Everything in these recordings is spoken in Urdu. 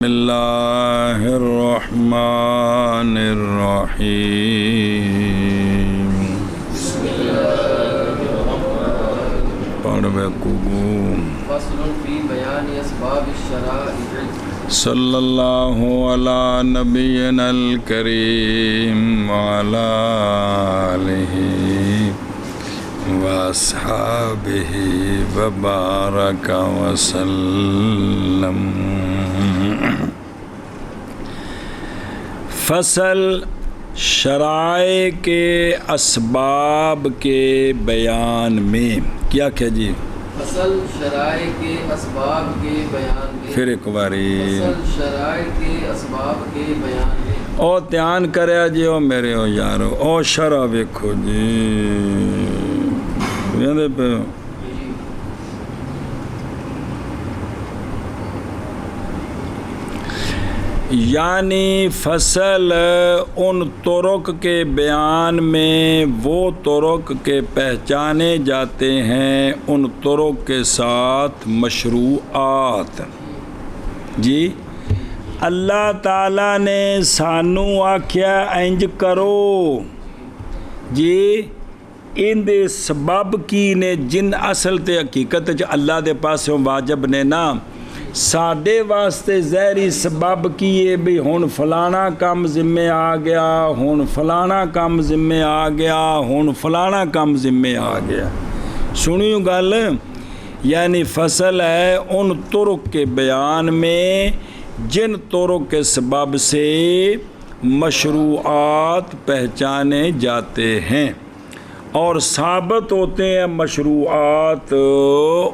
بسم اللہ الرحمن الرحیم پڑھ بیکو صلی اللہ علی نبینا الکریم وعلی آلہ واصحابہ وبارک وسلم۔ فصل شرائع کے اسباب کے بیان میں کیا جی؟ فصل شرائع کے اسباب کے بیان میں، پھر ایک باری فصل شرائع کے اسباب کے بیان میں۔ او دھیان کریا جی او میرے او یارو، او شرع ویکھو جی ویندے پہ یعنی فصل ان طرق کے بیان میں وہ طرق کے پہچانے جاتے ہیں ان طرق کے ساتھ مشروعات۔ جی اللہ تعالیٰ نے سانو آکھیا انج کرو جی ان دے سبب کی نے جن اصل تے حقیقت اللہ دے پاسوں واجب نے نا ساڈے واسطے ظاہری سبب کیے بھی ہن فلانا کام ذمے آ گیا، ہن فلانا کام ذمے آ گیا، ہن فلانا کام ذمے آ گیا۔ سنیو گل، یعنی فصل ہے ان طرق کے بیان میں جن طرق کے سبب سے مشروعات پہچانے جاتے ہیں اور ثابت ہوتے ہیں مشروعات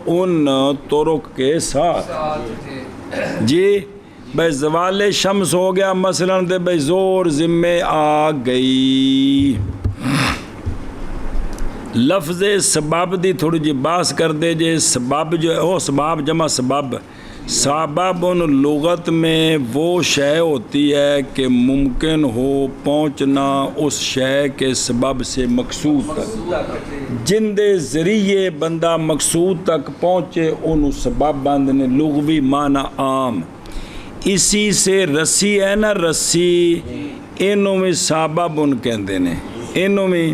ان طرق کے ساتھ۔ جی بھائی زوال شمس ہو گیا مثلاً دے بھائی زور ذمے آ گئی۔ لفظ سبب دی تھوڑی جی باس کر دے جے، سبب جو ہے وہ سباب جمع سبب، سبب ان لغت میں وہ شے ہوتی ہے کہ ممکن ہو پہنچنا اس شے کے سبب سے مقصود تک، جن دے ذریعے بندہ مقصود تک پہنچے ان سبب بند نے لغوی معنی عام۔ اسی سے رسی ہے نا، رسی انہوں میں سبب ان کہندے نے، انہوں میں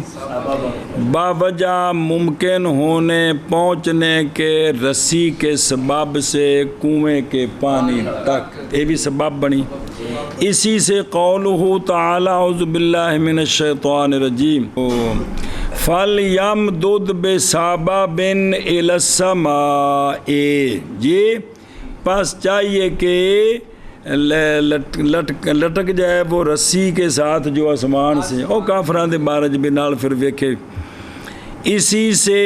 باوجہ ممکن ہونے پہنچنے کے رسی کے سبب سے کنویں کے پانی تک، یہ بھی سبب بنی۔ اسی سے قولہ تعالی اعوذ باللہ من الشیطان الرجیم فَلْيَمْدُدْ بِسَبَبٍ إِلَى السَّمَاءِ، جی پس چاہیے کہ لٹک جائے وہ رسی کے ساتھ جو آسمان سے، او کافران دے بارج بنال پھر ویکھے۔ اسی سے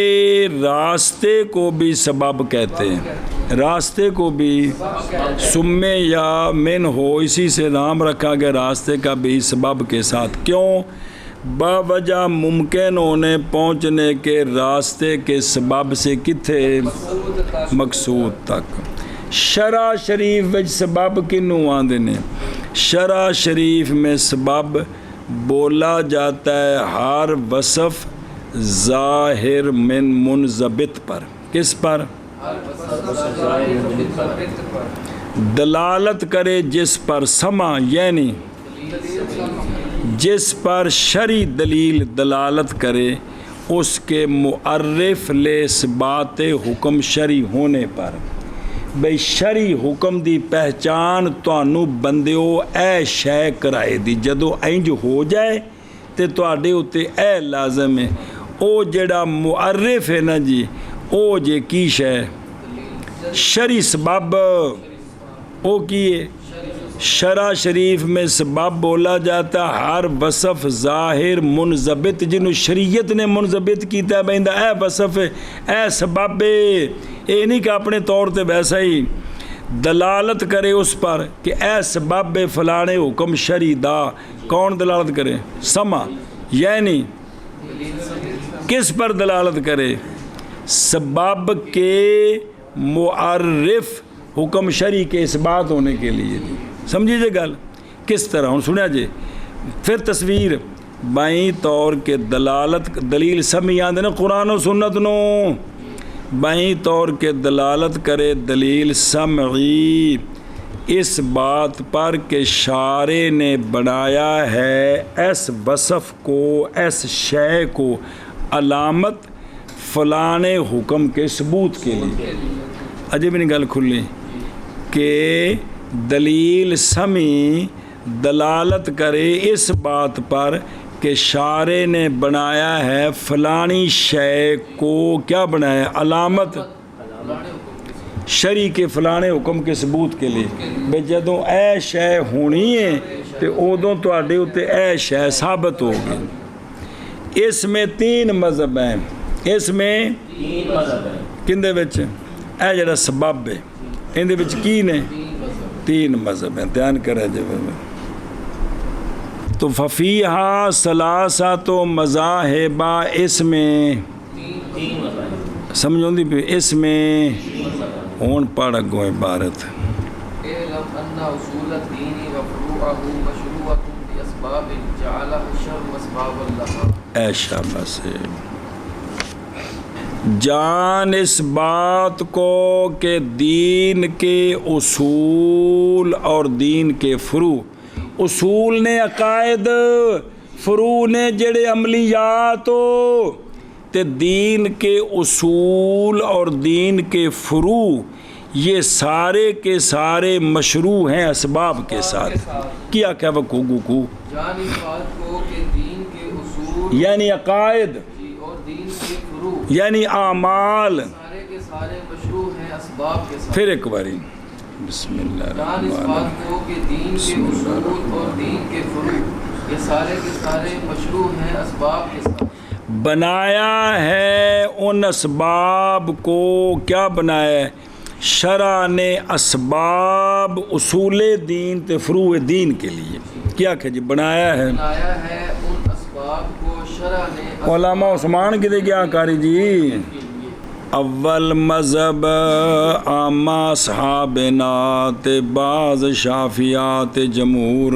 راستے کو بھی سبب کہتے ہیں، راستے کو بھی سمے یا من ہو، اسی سے نام رکھا گیا راستے کا بھی سبب کے ساتھ۔ کیوں؟ باوجہ ممکن ہونے پہنچنے کے راستے کے سبب سے کتھے مقصود تک۔ شرع شریف وچ سبب کنوں آندے نے؟ شرع شریف میں سبب بولا جاتا ہے ہر وصف ظاہر من منضبط پر۔ کس پر؟ دلالت کرے جس پر، سما یعنی جس پر شرعی دلیل دلالت کرے اس کے معرف لِاثبات حکم شرعی ہونے پر۔ بھئی شرعی حکم دی پہچان تانوں بندیو اے شے کرائے دی، جدو انج ہو جائے تے تواڈے اُتے اے لازم ہے۔ او جڑا معرف ہے نا جی، او جے کی شے شرعی سبب، او کیے شرع شریف میں سبب بولا جاتا ہر وصف ظاہر منضبط جنہوں شریعت نے منضبط کیتا ہے بہندہ اے وصف اے سبب، اے نہیں کہ اپنے طور تے ویسا ہی دلالت کرے اس پر کہ اے سبب فلانے حکم شرعی دا۔ کون دلالت کرے؟ سما یعنی کس پر دلالت کرے؟ سبب کے معرف حکم شرعی کے اثبات ہونے کے لیے۔ سمجھیے جے گل کس طرح؟ ہوں سنیا جے پھر تصویر بائیں طور کے دلالت دلیل سمی آندے نا قرآن و سنت نو بائیں طور کے دلالت کرے دلیل سمعی اس بات پر کہ شارع نے بنایا ہے اس وصف کو، اس شے کو علامت فلانے حکم کے ثبوت کے لیے۔ اجے بھی نہیں گل کھلی کہ دلیل سمی دلالت کرے اس بات پر کہ شارع نے بنایا ہے فلانی شے کو، کیا بنایا؟ علامت شرع کے فلانے حکم کے ثبوت کے لیے۔ بے جدوں اے شے ہونی ہے تو ادوں تواڈے اوتے اے شے ثابت ہوگی۔ اس میں 3 مذہب ہیں، اس میں 3 مذہب ہیں۔ کندے وچ؟ اے جڑا سبب ہے اندے وچ کی نے؟ 3 مذہب ہیں، دھیان کرے جے۔ تو ففیہا ثلاثۃ مذاہب، اس میں 3 مذہب سمجھوں دی پہ اس میں ہون پڑھ گو عبارت۔ اعلم ان اصول الدین وفروعه مشروعۃ باسباب جعلها الشرع اسبابا لها۔ اے شاباش، جان اس بات کو کہ دین کے اصول اور دین کے فروع، اصول نے عقائد، فروع نے جڑے عملیات ہو، تے دین کے اصول اور دین کے فروع یہ سارے کے سارے مشروع ہیں اسباب کے ساتھ۔ کیا کیا وقوع کو جان اس بات کو کہ دین کے اصول یعنی عقائد اور دین کے فروع یعنی اعمال، سارے کے سارے مشروع ہیں اسباب کے ساتھ۔ پھر ایک باری بسم اللہ جان اس الرحمن بات کو کہ دین کے اصول اور دین کے فروع یہ سارے کے سارے مشروع ہیں اسباب کے ساتھ۔ بنایا ہے ان اسباب کو، کیا بنایا ہے؟ شرع نے اسباب اصول دین تے فروع دین کے لیے کیا کہ جی بنایا ہے۔ بنایا ہے ان اسباب کو شرع نے علامہ عثمان کدے کیا کاری جی؟ اول مذہب عامہ صحابنا تے بعض شافعیات جمہور،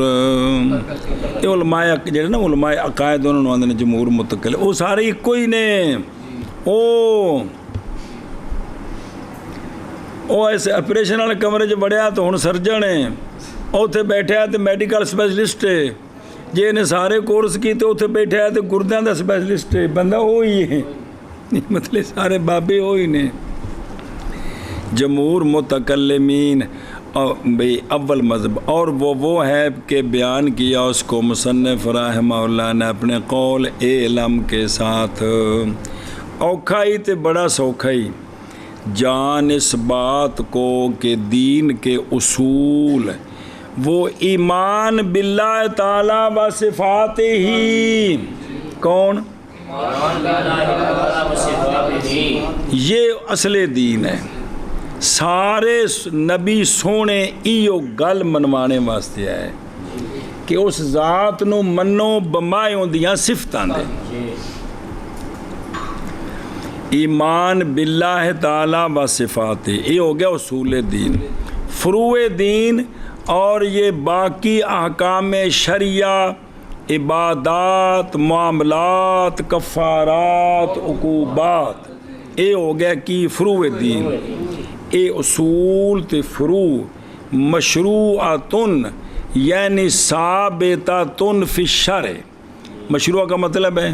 یہ علماء جڑے نا علماء عقائد انہوں نے آندے جمہور متکل، وہ سارے ایک ہی نے۔ وہ ایسے آپریشن والے کمرے چ بڑھیا تو ہن سرجن ہے، اوتھے بیٹھا تو میڈیکل سپیشلسٹ ہے، جی نے سارے کورس کیتے اوتھے بیٹھا تو گردیاں دا سپیشلسٹ ہے، بندہ وہی ہے، مطلب سارے بابے وہی نے۔ جمہور متکلمین بھئی اول مذہب، اور وہ ہے کہ بیان کیا اس کو مصنف رحمہ اللہ نے اپنے قول علم کے ساتھ، اوکھا ہی تے بڑا سوکھا ہی، جان اس بات کو کہ دین کے اصول وہ ایمان باللہ تعالی و صفات ہی، کون؟ یہ اصل دین ہے۔ سارے نبی سونے ایو گل منوانے واسطے آئے کہ اس ذات نو منو بمائے ہوندیاں صفتاں دے، ایمان باللہ تعالی و صفات، یہ ہو گیا اصول دین۔ فروع دین اور یہ باقی احکام شریعہ، عبادات، معاملات، کفارات، عقوبات، یہ ہو گیا کہ فروع دین۔ اے اصول تے فروع مشروعاتن یعنی ثابتاتن فی الشرع، مشروع کا مطلب ہے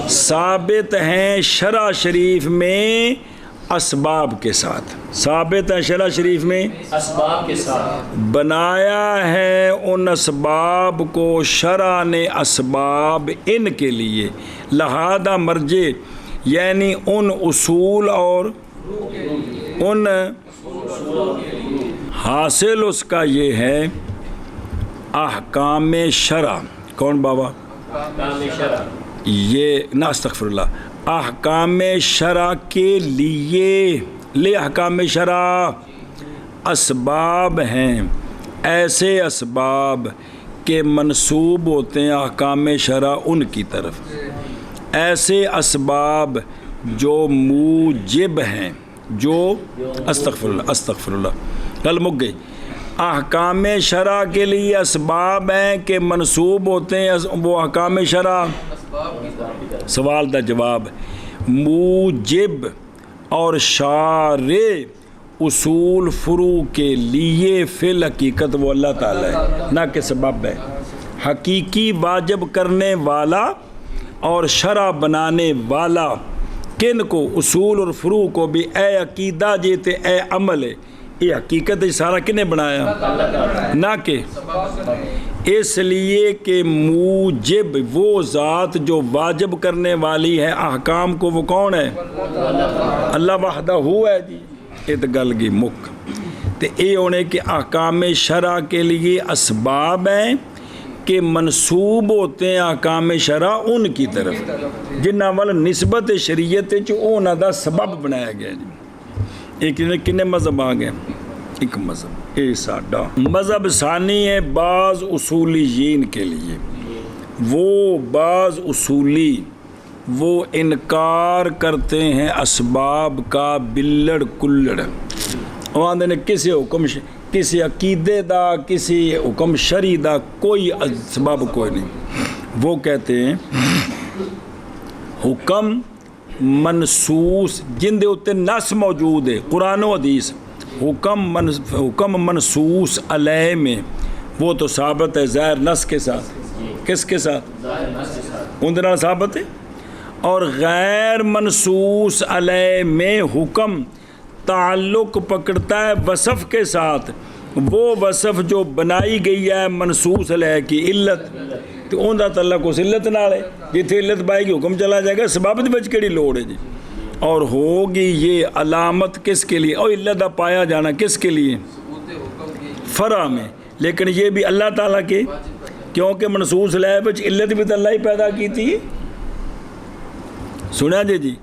ثابت ہیں شرع شریف میں اسباب کے ساتھ، ثابت ہیں شرع شریف میں اسباب کے ساتھ، بنایا ہے ان اسباب کو شرع نے اسباب ان کے لیے، لہذا مرجع یعنی ان اصول اور ان حاصل اس کا یہ ہے احکام شرع، کون بابا؟ احکام شرع، یہ نا استغفر اللہ، احکام شرع کے لیے، لے احکام شرع اسباب ہیں، ایسے اسباب کہ منسوب ہوتے ہیں احکام شرع ان کی طرف، ایسے اسباب جو موجب ہیں، جو استغفر اللہ گل مک گئی، احکام شرع کے لیے اسباب ہیں کہ منسوب ہوتے ہیں وہ احکام شرع، سوال دا جواب، موجب اور شارع اصول فروع کے لیے فی الحقیقت وہ اللہ تعالیٰ ہے، نہ کہ سبب ہے۔ حقیقی واجب کرنے والا اور شرع بنانے والا کن کو؟ اصول اور فروع کو بھی اے عقیدہ جیتے اے عمل ہے، یہ حقیقت سارا کنے بنایا؟ نہ کہ اس لیے کہ موجب وہ ذات جو واجب کرنے والی ہے احکام کو، وہ کون ہے؟ اللہ وحدہ ہے جی۔ یہ تو گل گئی مک تے یہ ہونے کہ احکام شرع کے لیے اسباب ہیں کہ منسوب ہوتے ہیں احکام شرع ان کی طرف جنہ وال نسبت شریعت انہاں دا سبب بنایا گیا جی۔ ایک کنے مذہب آ گئے؟ ایک مذہب اے ساڈا مذہب ثانی ہے بعض اصولیین کے لیے۔ وہ بعض اصولی وہ انکار کرتے ہیں اسباب کا بلڑ کلڑ، وہ آندے نے کسی حکم کسی عقیدے دا کسی حکم شرعی دا کوئی اسباب کوئی نہیں۔ وہ کہتے ہیں حکم منصوص جن دے اتے نص موجود ہے قرآن و حدیث، حکم منصوص علیہ میں وہ تو ثابت ہے ظاہر نص کے ساتھ۔ کس کے ساتھ؟ ان دنوں ثابت ہے۔ اور غیر منصوص علیہ میں حکم تعلق پکڑتا ہے وصف کے ساتھ، وہ وصف جو بنائی گئی ہے منصوص علیہ کی علت، تو ان دا تعلق اس علت نال ہے، جتھے علت پائے گی حکم چلا جائے گا، سبب دی وجہ کیڑی لوڑ ہے جی۔ اور ہوگی یہ علامت کس کے لیے؟ اور علت دا پایا جانا کس کے لیے؟ فرع میں، لیکن یہ بھی اللہ تعالیٰ کے، کیونکہ منصوص علیہ وچ علت بھی تو اللہ ہی پیدا کی تھی۔ سنا جی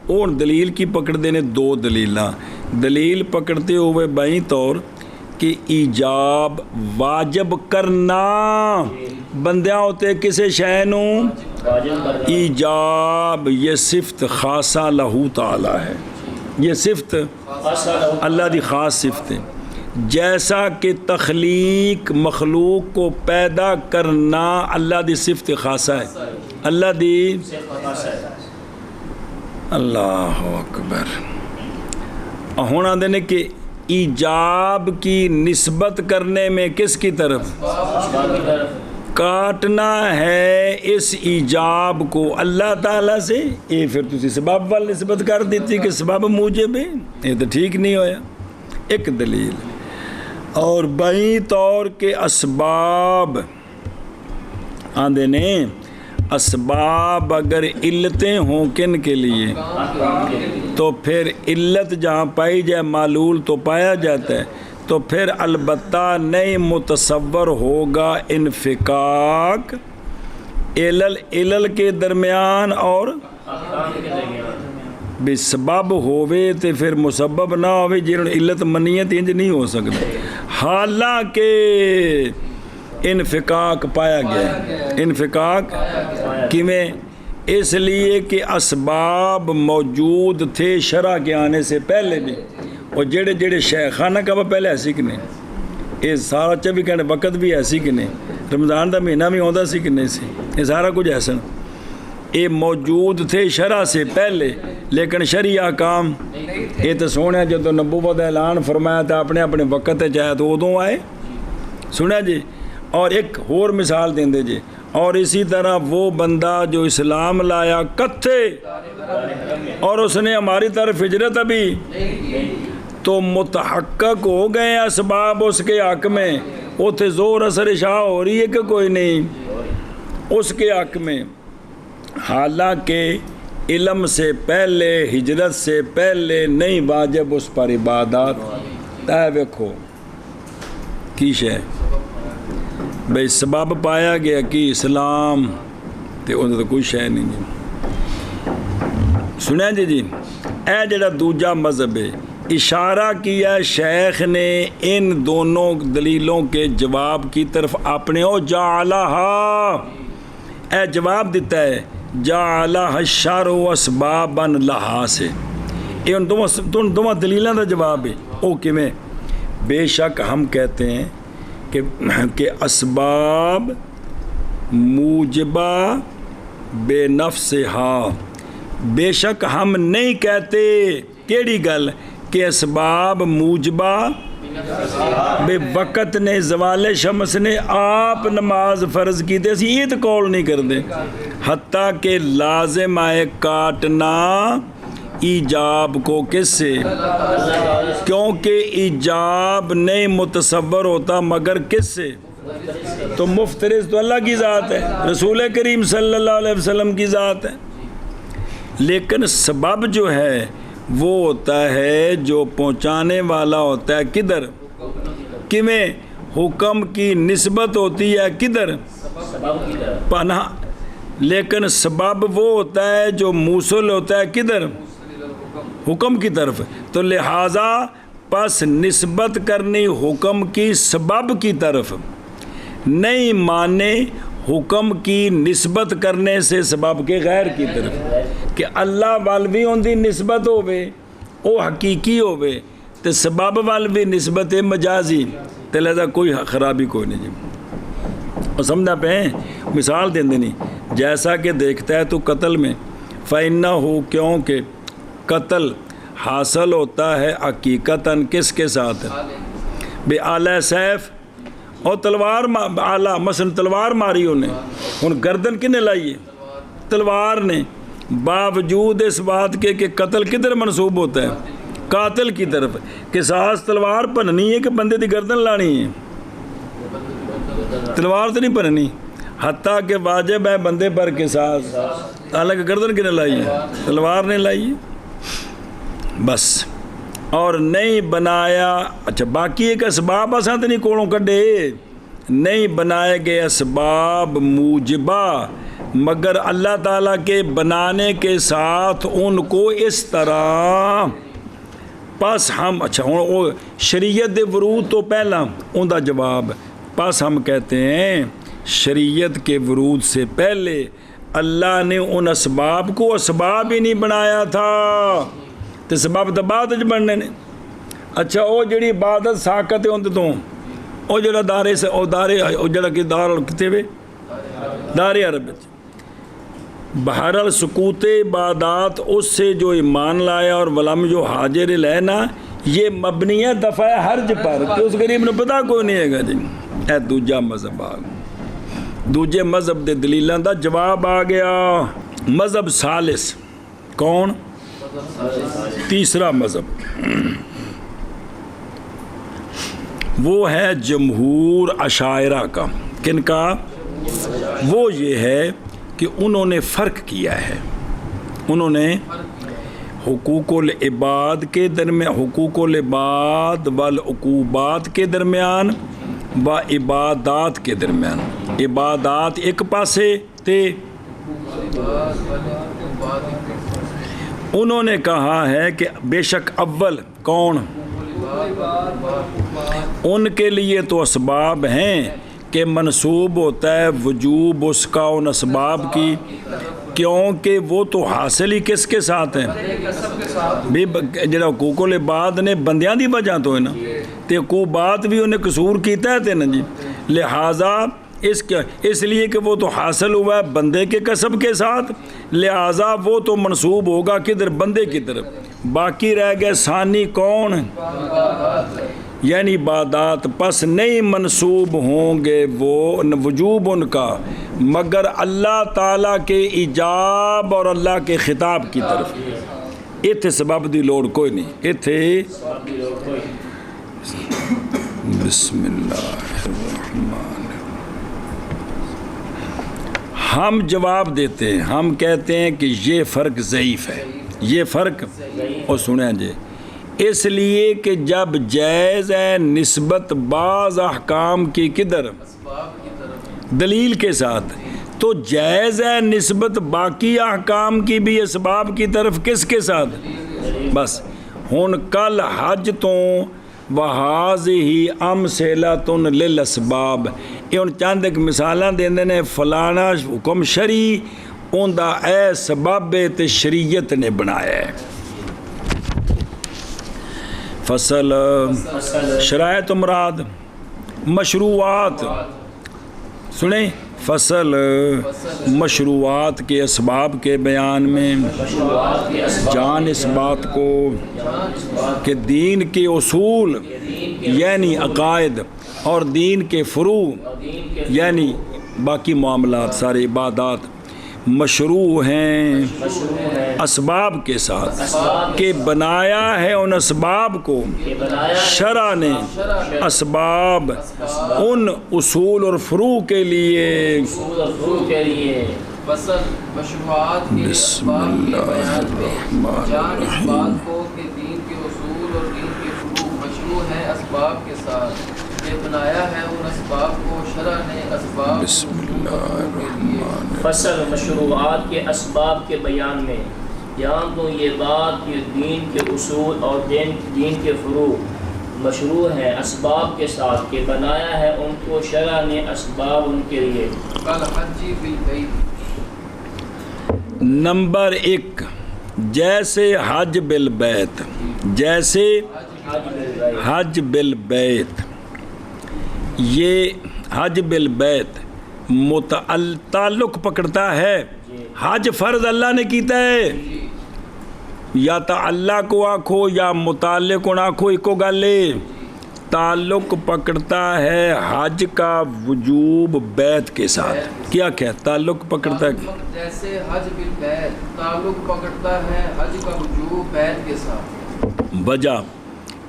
اور دلیل کی پکڑ دینے دو دلیلاں، دلیل پکڑتے ہوئے بائیں طور کہ ایجاب واجب کرنا بندیاں ہوتے کسے شے نوں ایجاب، یہ صفت خاصہ لہو تعالی ہے، یہ صفت اللہ دی خاص صفت ہے۔ جیسا کہ تخلیق مخلوق کو پیدا کرنا اللہ دی صفت خاصہ ہے، اللہ دی اللہ اکبر۔ ہونا دینے کہ ایجاب کی نسبت کرنے میں کس کی طرف؟ کاٹنا ہے اس ایجاب کو اللہ تعالیٰ سے، یہ پھر تسی سبب وال نسبت کر دیتی کہ سبب موجب ہے، یہ تو ٹھیک نہیں ہویا۔ ایک دلیل اور بائیں طور کے اسباب آندے نے، اسباب اگر علتیں ہوں کن کے لیے تو پھر علت جہاں پائی جائے معلول تو پایا جاتا ہے، تو پھر البتہ نہیں متصور ہوگا انفکاک علل کے درمیان اور بے سبب ہوئے تو پھر مسبب نہ ہوئے جنہوں نے علت منیت انج نہیں ہو سکتا، حالانکہ انفکاک پایا گیا۔ انفکاک کیویں؟ اس لیے کہ اسباب موجود تھے شرع کے آنے سے پہلے بھی، اور جڑے جڑے شیخانہ کا پہلے ایسی کہ نہیں، یہ سارا 24 گھنٹے وقت بھی ایسی کہ نہیں، رمضان دا مہینہ بھی ہوتا سی کہ نہیں سی، یہ سارا کچھ ایسا یہ موجود تھے شرع سے پہلے، لیکن شرعی احکام یہ تو سونے جدو نبوت اعلان فرمایا تھا اپنے اپنے وقت چاہے تو ادوں آئے، سنیا جی۔ اور ایک اور مثال دیں دے جی، اور اسی طرح وہ بندہ جو اسلام لایا کتھے اور اس نے ہماری طرف ہجرت ابھی، تو متحقق ہو گئے اسباب اس کے حق میں، اتھے زور اثر عشاء ہو رہی ہے کہ کوئی نہیں اس کے حق میں، حالانکہ علم سے پہلے ہجرت سے پہلے نہیں واجب اس پر عبادات۔ اے ویکھو کی شے بھئی سبب پایا گیا کہ اسلام تے انہوں تو کوئی شے نہیں جی۔ سنیں جی اے جڑا دوجا مذہب ہے، اشارہ کیا شیخ نے ان دونوں دلیلوں کے جواب کی طرف اپنے او جعلہا، اے جواب دیتا ہے جعلہا الشرع اسبابا لہا سے، یہ ان دونوں دلیلوں کا جواب ہے۔ او کیویں؟ بے شک ہم کہتے ہیں کہ اسباب موجبہ بے نفسہا، بے شک ہم نہیں کہتے کیڑی گل کہ اسباب موجبہ بے وقت نے زوال شمس نے آپ نماز فرض کی تھی، اسی یہ تو قول نہیں کر دے، حتیٰ کہ لازم آئے کاٹنا ایجاب کو کس سے، کیونکہ ایجاب نہیں متصور ہوتا مگر کس سے، تو مفترض تو اللہ کی ذات ہے، رسول کریم صلی اللہ علیہ وسلم کی ذات ہے، لیکن سبب جو ہے وہ ہوتا ہے جو پہنچانے والا ہوتا ہے کدھر، کیویں حکم کی نسبت ہوتی ہے کدھر پناہ، لیکن سبب وہ ہوتا ہے جو موصل ہوتا ہے کدھر حکم کی طرف، تو لہٰذا پس نسبت کرنی حکم کی سبب کی طرف، نہیں مانے حکم کی نسبت کرنے سے سبب کے غیر کی طرف، کہ اللہ وال بھی ان دی نسبت ہوئے او حقیقی ہوئے تو سبب وال بھی نسبت مجازی، تو لہذا کوئی خرابی کوئی نہیں جی، اور سمجھا پہ مثال دیں دینی، جیسا کہ دیکھتا ہے تو قتل میں فَإِنَّهُ، کیونکہ قتل حاصل ہوتا ہے حقیقتاً کس کے ساتھ، بے آلہ سیف اور تلوار، آلہ مثلا تلوار ماری انہیں، ان گردن کنے لائیے تلوار نے، باوجود اس بات کے کہ قتل کدھر منسوب ہوتا ہے قاتل کی طرف، قصاص تلوار پننی ہے کہ بندے دی گردن لانی ہے، تلوار تو نہیں پننی، حتیٰ کہ واجب ہے بندے پر قصاص، حالانکہ گردن کنے لائیے تلوار نے لائیے بس، اور نہیں بنایا، اچھا باقی ایک اسباب آسان تو نہیں کوڑوں کڈے، نہیں بنائے گئے اسباب موجبہ مگر اللہ تعالیٰ کے بنانے کے ساتھ ان کو اس طرح، پس ہم، اچھا شریعت دے ورود تو پہلا ان دا جواب، پس ہم کہتے ہیں شریعت کے ورود سے پہلے اللہ نے ان اسباب کو اسباب ہی نہیں بنایا تھا، تو سبب تو بعد بننے نے، اچھا وہ جڑی عبادت ساکت ہے اندر تو وہ جڑا دارے سے او دارے او جڑا کہ دار کتے وے دارے عرب، بہرحال سکوت عبادات اس سے جو ایمان لایا اور ولم جو حاجر لینا، یہ مبنی ہے دفع حرج پر، کہ اس غریب نے پتا کوئی نہیں ہے گا جی، اے دوجا مذہب آ گیا، دوجے مذہب دے دلیلاں دا جواب آ گیا، مذہب ثالث کون، تیسرا مذہب وہ ہے جمہور اشاعرہ کا، کن کا، وہ یہ ہے کہ انہوں نے فرق کیا ہے، انہوں نے حقوق العباد کے درمیان، حقوق العباد والعقوبات کے درمیان و عبادات کے درمیان، عبادات ایک پاسے تے انہوں نے کہا ہے کہ بے شک اول کون، ان کے لیے تو اسباب ہیں کہ منسوب ہوتا ہے وجوب اس کا ان اسباب کی، کیونکہ وہ تو حاصل ہی کس کے ساتھ ہیں، جڑا حقوق العباد نے بندیاں دی وجہ تو ہے نا، تے عقوبات بھی انہیں قصور کیتا ہے تے نا جی، لہٰذا اس لیے کہ وہ تو حاصل ہوا ہے بندے کے کسب کے ساتھ، لہٰذا وہ تو منسوب ہوگا کدھر، بندے کی طرف، باقی رہ گئے ثانی کون، یعنی عبادات، پس نہیں منسوب ہوں گے وہ وجوب ان کا مگر اللہ تعالیٰ کے ایجاب اور اللہ کے خطاب کی طرف، ایتھے سبب دی لوڑ کوئی نہیں، ایتھے بسم اللہ الرحمن، ہم جواب دیتے ہیں، ہم کہتے ہیں کہ یہ فرق ضعیف ہے، یہ فرق، اور سنیں جی، اس لیے کہ جب جائز ہے نسبت بعض احکام کی کدھر دلیل کے ساتھ، تو جائز ہے نسبت باقی احکام کی بھی اسباب کی طرف کس کے ساتھ، بس ہن کل حج تو وَهَذِهِ أَمْثِلَةٌ لِلْأَسْبَابِ، یہ ان چند ایک مثالاں دیندے نے، فلانا حکم شرعی ان دا اے سبب تے شریعت نے بنایا ہے، فصل شرائط مراد مشروعات، سنیں فصل مشروعات کے اسباب کے بیان میں مشروعات کے اسباب جان اس بات کو کہ دین کے اصول یعنی عقائد اور دین کے فروع یعنی باقی معاملات سارے عبادات مشروع ہیں اسباب کے ساتھ کہ بنایا ہے ان اسباب کو شرع نے اسباب ان اصول اور فروع کے لیے اصول اور فروع کے لیے فصل مشروعات کے اسباب کے بیان میں جان اس بات کو کہ دین کے اصول اور دین کے فروع مشروع ہیں اسباب کے ساتھ کہ بنایا ہے ان اسباب کو شرع نے اسباب بسم اللہ الرحمن فصل مشروعات کے اسباب کے بیان میں یہاں تو یہ بات کہ دین کے اصول اور دین کے فروع مشروع ہیں اسباب کے ساتھ کہ بنایا ہے ان کو شرع نے اسباب ان کے لیے کل حجی بالبیت نمبر 1 جیسے حج بالبیت جیسے حج بالبیت یہ حج بالبیت تعلق پکڑتا ہے حج فرض اللہ نے کیتا ہے یا تا اللہ کو آکھو یا متعلق کو آکھو ایک گل ہے تعلق پکڑتا ہے حج کا وجوب بیت کے ساتھ کیا تعلق پکڑتا ہے جیسے حج بالبیت تعلق پکڑتا ہے حج کا وجوب بیت کے ساتھ وجہ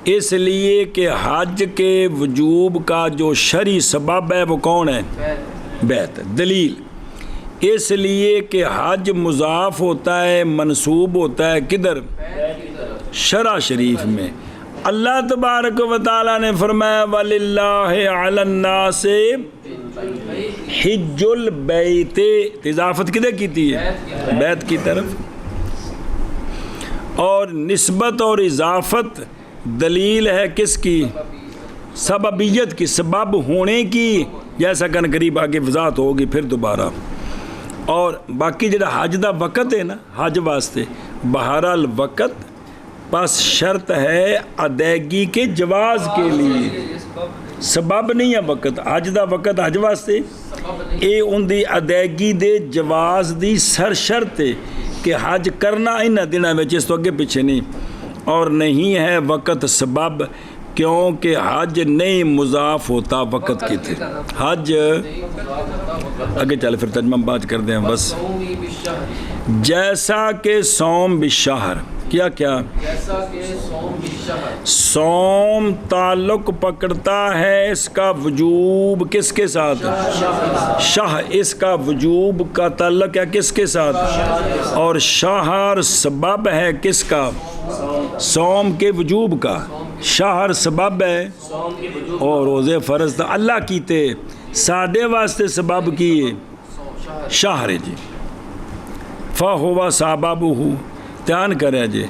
اس لیے کہ حج کے وجوب کا جو شرعی سبب ہے وہ کون ہے بیت دلیل اس لیے کہ حج مضاف ہوتا ہے منسوب ہوتا ہے کدھر شرع شریف میں اللہ تبارک و تعالیٰ نے فرمایا وَلِلَّهِ عَلَى النَّاسِ حج البیت اضافت کدھر کیتی ہے بیت کی طرف اور نسبت اور اضافت دلیل ہے کس کی سببیت کی سبب ہونے کی جیسا کن قریب آگے وضاحت ہوگی پھر دوبارہ اور باقی جڑا حج دا وقت ہے نا حج واسطے بہرحال وقت پس شرط ہے ادائیگی کے جواز کے لیے سبب نہیں ہے وقت حج دا وقت حج واسطے اے ان دی ادائیگی دے جواز دی سر شرط ہے کہ حج کرنا انہاں دنوں وچ اس تو اگے پیچھے نہیں اور نہیں ہے وقت سبب کیونکہ حج نہیں مضاف ہوتا وقت کی تھے حج آگے چل پھر ترجمہ بات کر دیں بس جیسا کہ صوم بالشہر کیا جیسا کہ صوم بالشہر صوم تعلق پکڑتا ہے اس کا وجوب کس کے ساتھ شاہ اس کا وجوب کا تعلق ہے کس کے ساتھ اور شہر سبب ہے کس کا صوم کے وجوب کا شہر سبب ہے اور روزے فرض تھا اللہ کیتے ساڈے واسطے سبب کیے شہر جی فہو سببہ دھیان کرے جی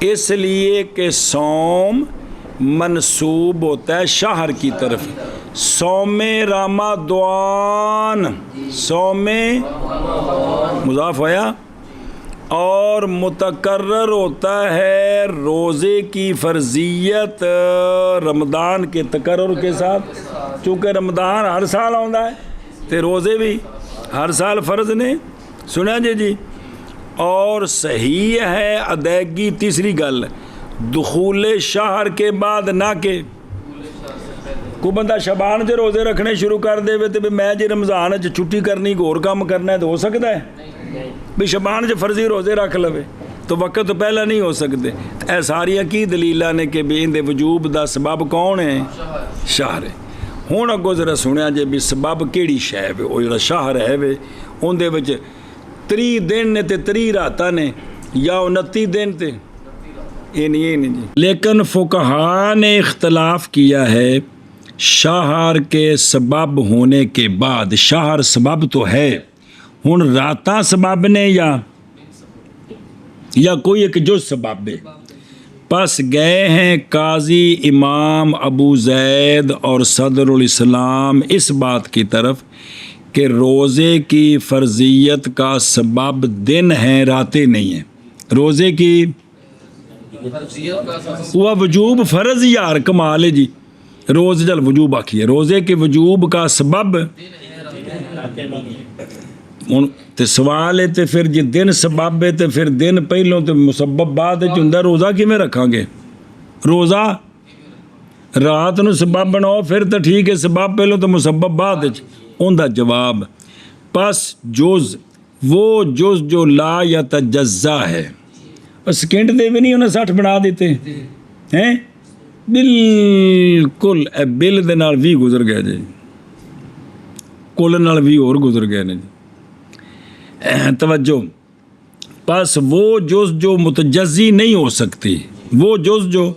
اس لیے کہ صوم منسوب ہوتا ہے شہر کی طرف صوم رمضان صوم مضاف ہویا اور متکرر ہوتا ہے روزے کی فرضیت رمضان کے تکرر کے ساتھ چونکہ رمضان ہر سال آتا ہے تے روزے بھی ہر سال فرض نے سنا جی اور صحیح ہے ادائیگی تیسری گل دخول شہر کے بعد نہ کہ کوئی بندہ شبان سے روزے رکھنے شروع کر دے تو میں جی رمضان چھٹی کرنی کو اور کام کرنا ہے تو ہو سکتا ہے بھی شبان سے فرضی روزے رکھ لوے تو وقت تو پہلا نہیں ہو سکتے اے ساریاں کی دلیلاں نے کہ بھی اندے وجوب دا سبب کون ہے شہر ہے ہوں اگوں ذرا سنیا جے بھی سبب کیڑی شے ہے وہ جڑا شہر ہے وے اندے وچ 30 دن نے تے 30 راتاں نے یا 29 دن تے یہ نہیں جی لیکن فقہاء نے اختلاف کیا ہے شہر کے سبب ہونے کے بعد شہر سبب تو ہے ہن راتاں سبب نے یا کوئی ایک جو سبب ہے پس گئے ہیں قاضی امام ابو زید اور صدر الاسلام اس بات کی طرف کہ روزے کی فرضیت کا سبب دن ہیں راتیں نہیں ہیں روزے کی وہ وجوب فرض یار کمال ہے جی روز جل وجوب آکھیے روزے کے وجوب کا سبب ہن تے سوال ہے تے پھر جے دن سبب ہے تے پھر دن پہلوں تے مسبب بعد وچ ہوندا، روزہ کیویں رکھاں گے؟ روزہ رات نو سبب بناؤ پھر تو ٹھیک ہے، سبب پہلوں تو مسبب بعد وچ۔ اوندا جواب پس جز وہ جز جو لا یتجزا ہے، سیکنڈ دے بھی نہیں انہیں 60 بنا دیتے ہیں، بالکل بل دے نال 20 گزر گئے جی، کل نال 20 اور گزر گئے نے جی۔ توجہ، پس وہ جز جو متجزی نہیں ہو سکتی، وہ جز جو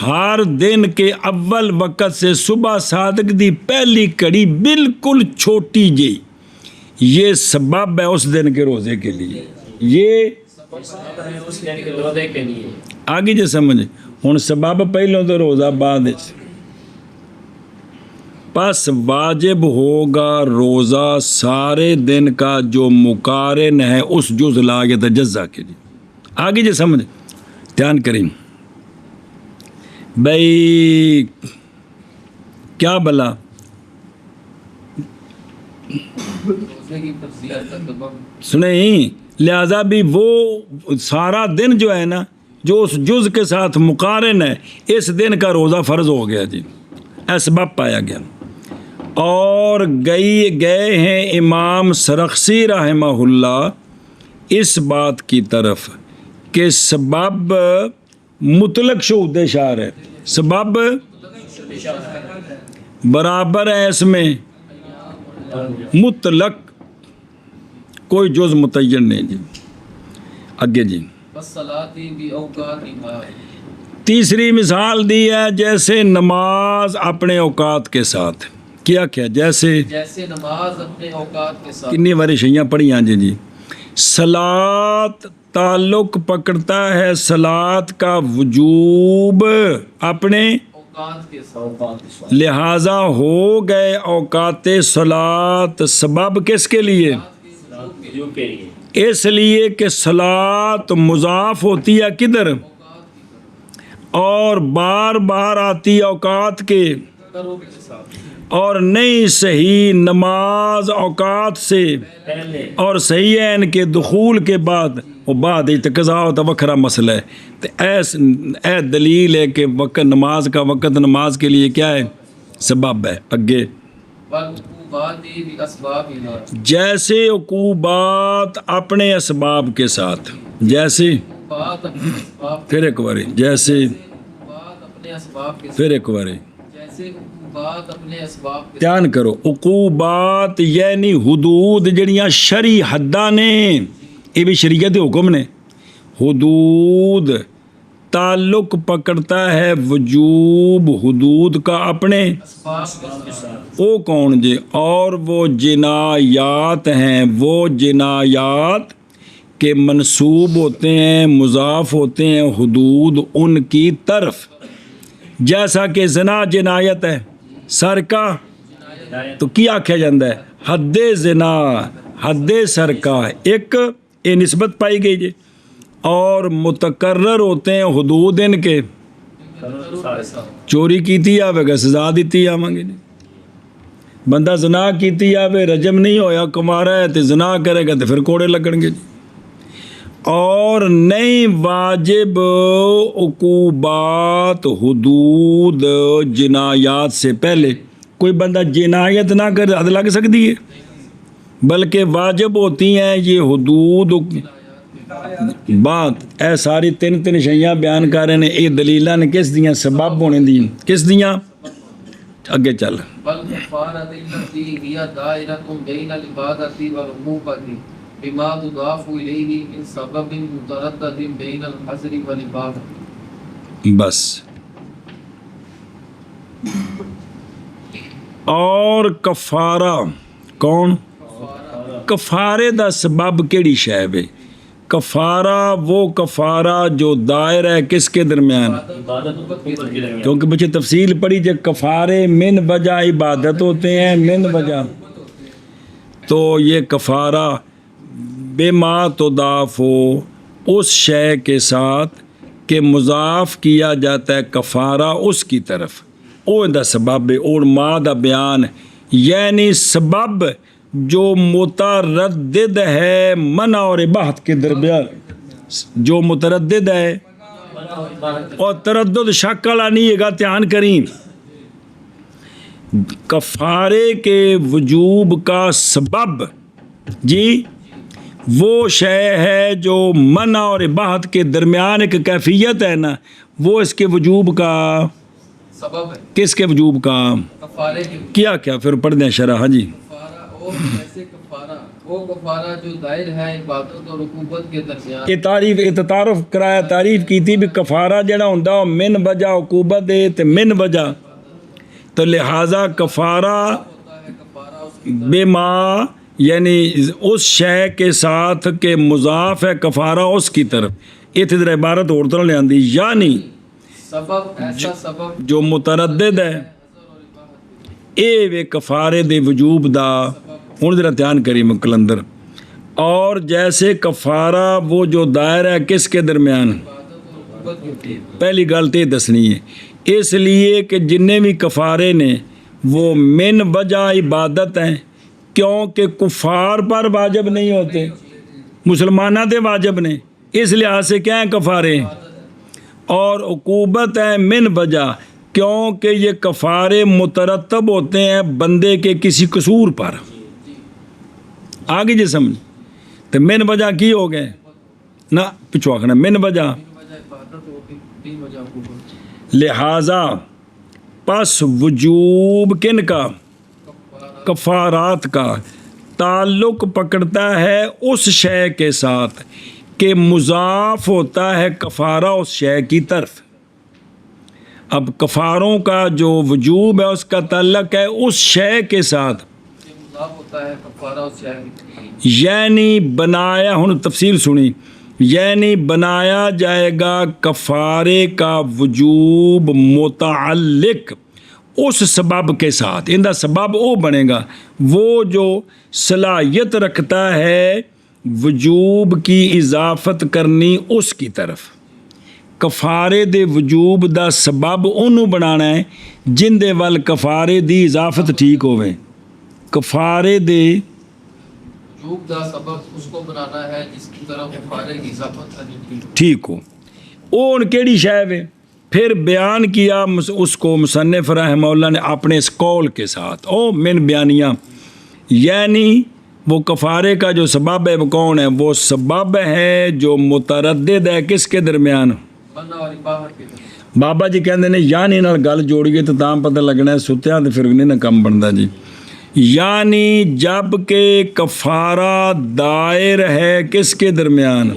ہر دن کے اول وقت سے صبح صادق دی پہلی کڑی بالکل چھوٹی جی، یہ سبب ہے اس دن کے روزے کے لیے، یہ اس دن کے روزے کے لیے آگے جو سمجھ ہن سبب پہلوں تو روزہ بعد وچ۔ پس واجب ہوگا روزہ سارے دن کا جو مقارن ہے اس جز لا یتجزا کے لیے۔ آگے جو سمجھ دھیان کریں بھائی، کیا بلا سنیں، لہذا بھی وہ سارا دن جو ہے نا جو اس جز کے ساتھ مقارن ہے اس دن کا روزہ فرض ہو گیا جی، اسباب پایا گیا۔ اور گئے ہیں امام سرخسی رحمہ اللہ اس بات کی طرف کہ سبب مطلق شہود شعر ہے، سبب برابر ہے اس میں مطلق، کوئی جز متعین نہیں جی۔ آگے جی تیسری مثال دی ہے جیسے نماز اپنے اوقات کے ساتھ، کیا جیسے نماز اپنے اوقات کے ساتھ، کنی باری شیاں پڑھیاں جی۔ صلاۃ تعلق پکڑتا ہے صلاۃ کا وجوب اپنے اوقات کے ساتھ، لہذا ہو گئے اوقات صلاۃ سبب کس کے لیے؟ اس لیے کہ صلاۃ مضاف ہوتی ہے کدھر اور بار بار آتی اوقات کے، اور نہیں صحیح نماز اوقات سے اور صحیح ہے ان کے دخول کے بعد، وہ بعد قضا ہوتا وکھرا مسئلہ ہے۔ تو اے دلیل ہے کہ وقت نماز کا وقت نماز کے لیے کیا ہے؟ سبب ہے۔ اگے جیسے عقوبات اپنے اسباب کے ساتھ، جیسے پھر ایک بار جیسے پھر ایک بار دھیان کرو، عقوبات یعنی حدود جڑیاں شرعی حداں نے، یہ بھی شریعت حکم نے، حدود تعلق پکڑتا ہے وجوب حدود کا اپنے، وہ کون جی؟ اور وہ جنایات ہیں، وہ جنایات کے منسوب ہوتے ہیں مضاف ہوتے ہیں حدود ان کی طرف، جیسا کہ زنا جنایت ہے، سرقہ تو کیا آکھیا جاندہ ہے؟ حد زنا، حد سرقہ ایک یہ نسبت پائی گئی جی، اور متقرر ہوتے ہیں حدود ان کے، چوری کیتی آوے گا سزا دیتی آواں گے جی، بندہ زنا کیتی آوے رجم نہیں ہویا کمارا ہے تو زنا کرے گا تو پھر کوڑے لگن گے جی۔ اور نہیں واجب عقوبات حدود جنایات سے پہلے، کوئی بندہ جنایت نہ کر حد لگ سکتی ہے، بلکہ واجب ہوتی ہیں یہ حدود بات۔ اے ساری تین شیاں بیان کر رہے ہیں، یہ دلیلاں نے کس دیاں؟ سبب ہونے دی، کس دیاں؟ اگے چل بما تضاف الیہ من سبب متردد بین الحظر والعبادہ، بس۔ اور کفارہ کون؟ کفارے دا سبب کیڑی شے ہے؟ کفارہ وہ کفارہ جو دائر ہے کس کے درمیان؟ کیونکہ بچے تفصیل پڑھی جب کفارے من وجہ عبادت ہوتے ہیں، من وجہ، تو یہ کفارہ بما تضاف ہو اس شے کے ساتھ کہ مضاف کیا جاتا ہے کفارہ اس کی طرف، او دا سبب ہے، اور ما دا بیان یعنی سبب جو متردد ہے منع اور اباحت کے درمیان، جو متردد ہے اور تردد شک والا نہیں ہے گا، دھیان کریں۔ کفارے کے وجوب کا سبب جی وہ شے ہے جو منع اور اباحت کے درمیان ایک کیفیت ہے نا، وہ اس کے وجوب کا سبب ہے، کس کے وجوب کا کفارے کی کیا پھر پڑھ دیں شرح۔ ہاں جی، کفارہ اور ایسے کفارہ وہ کفارہ جو دائر ہے عبادت اور عقوبت کے درمیان۔ یہ تعریف تعارف کرایا، تعریف کی تھی بھی کفارہ جڑا ہوندا وہ من وجہ عقوبت ہے تے من وجہ، تو لہذا کفارہ ہوتا ہے کفارہ اس کی بما یعنی اس شے کے ساتھ کہ مضاف ہے کفارہ اس کی طرف، اتنے ذرا عبارت اور طرح لے آندی، یعنی سبب ایسا سبب جو متردد ہے اے وے کفارے دے وجوب دا، ہن ذرا دھیان کری مکلندر، اور جیسے کفارہ وہ جو دائر ہے کس کے درمیان، عقوبت کی ہوتی ہے۔ پہلی گل تو یہ دسنی ہے، اس لیے کہ جننے بھی کفارے نے وہ من وجہ عبادت ہیں، کیونکہ کفار پر واجب نہیں ہوتے، مسلمانہ تے واجب نے، اس لحاظ سے کیا ہیں کفارے، اور عقوبت ہے من وجہ کیونکہ یہ کفارے مترتب ہوتے ہیں بندے کے کسی قصور پر۔ آگے جی سمجھ تو من وجہ کی ہو گئے نہ پچھو آخنا من وجہ، وجہ عبادت ہوتی، تین وجہ عقوبت۔ لہذا پس وجوب کن کا، کفارات کا تعلق پکڑتا ہے اس شے کے ساتھ کہ مضاف ہوتا ہے کفارہ اس شے کی طرف۔ اب کفاروں کا جو وجوب ہے اس کا تعلق ہے اس شے کے ساتھ، یہ مضاف ہوتا ہے کفارہ اس شے کی، یعنی بنایا، ہن تفصیل سنی، یعنی بنایا جائے گا کفارے کا وجوب متعلق اس سبب کے ساتھ، ان دا سبب وہ بنے گا وہ جو صلاحیت رکھتا ہے وجوب کی اضافت کرنی اس کی طرف۔ کفارے دے وجوب دا سبب انہوں بنانا ہے جن دے ول کفارے دی اضافت ٹھیک ہوئے، کفارے دے وجوب دا سبب اس کو بنانا ہے جس کی طرف کفارے کی اضافت ہے۔ ٹھیک ہو، وہ ان کیڑی شے ہے، پھر بیان کیا اس کو مصنف رحمہ اللہ نے اپنے اس قول کے ساتھ، او من بیانیہ، یعنی وہ کفارے کا جو سبب ہے وہ کون ہے، وہ سبب ہے جو متردد ہے کس کے درمیان، منع اور اباحت کے درمیان۔ بابا جی کہندے نے یعنی نال گل جوڑیے تو تاں پتہ لگنا ہے، ستیاں تے پھر نہیں نہ کم بندا جی، یعنی جب کہ کفارہ دائر ہے کس کے درمیان،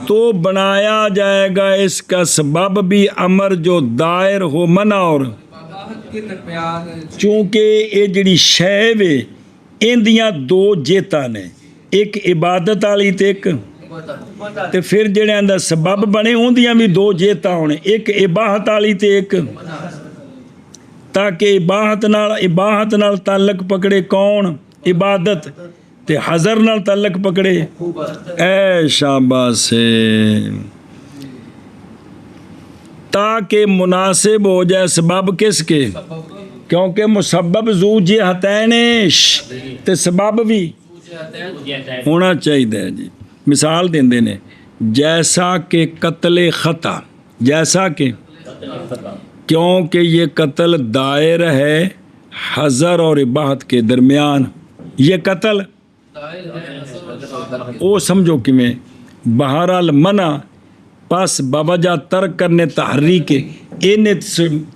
تو بنایا جائے گا اس کا سبب بھی امر جو دائر ہو منع اور، چونکہ یہ جڑی شے وے ان دیاں دو جیتا نے، ایک عبادت والی تے ایک، تے پھر جڑے اندر سبب بنے ان دیاں بھی دو جیتا ہونے، ایک عبادت والی تے ایک، تاکہ عبادت نال تعلق پکڑے کون، عبادت، تے حضر نال تعلق پکڑے اے شاباش ہے، تاکہ مناسب ہو جائے سبب کس کے، کیونکہ مسبب ذو جہتین تے سبب بھی ہونا چاہیے جی۔ مثال دیندے نے جیسا کہ قتل خطا، جیسا کہ کیونکہ یہ قتل دائر ہے حضر اور اباحت کے درمیان، یہ قتل او سمجھو کہ میں بہرحال منع پس بوجہ ترک کرنے تحریک کے انہیں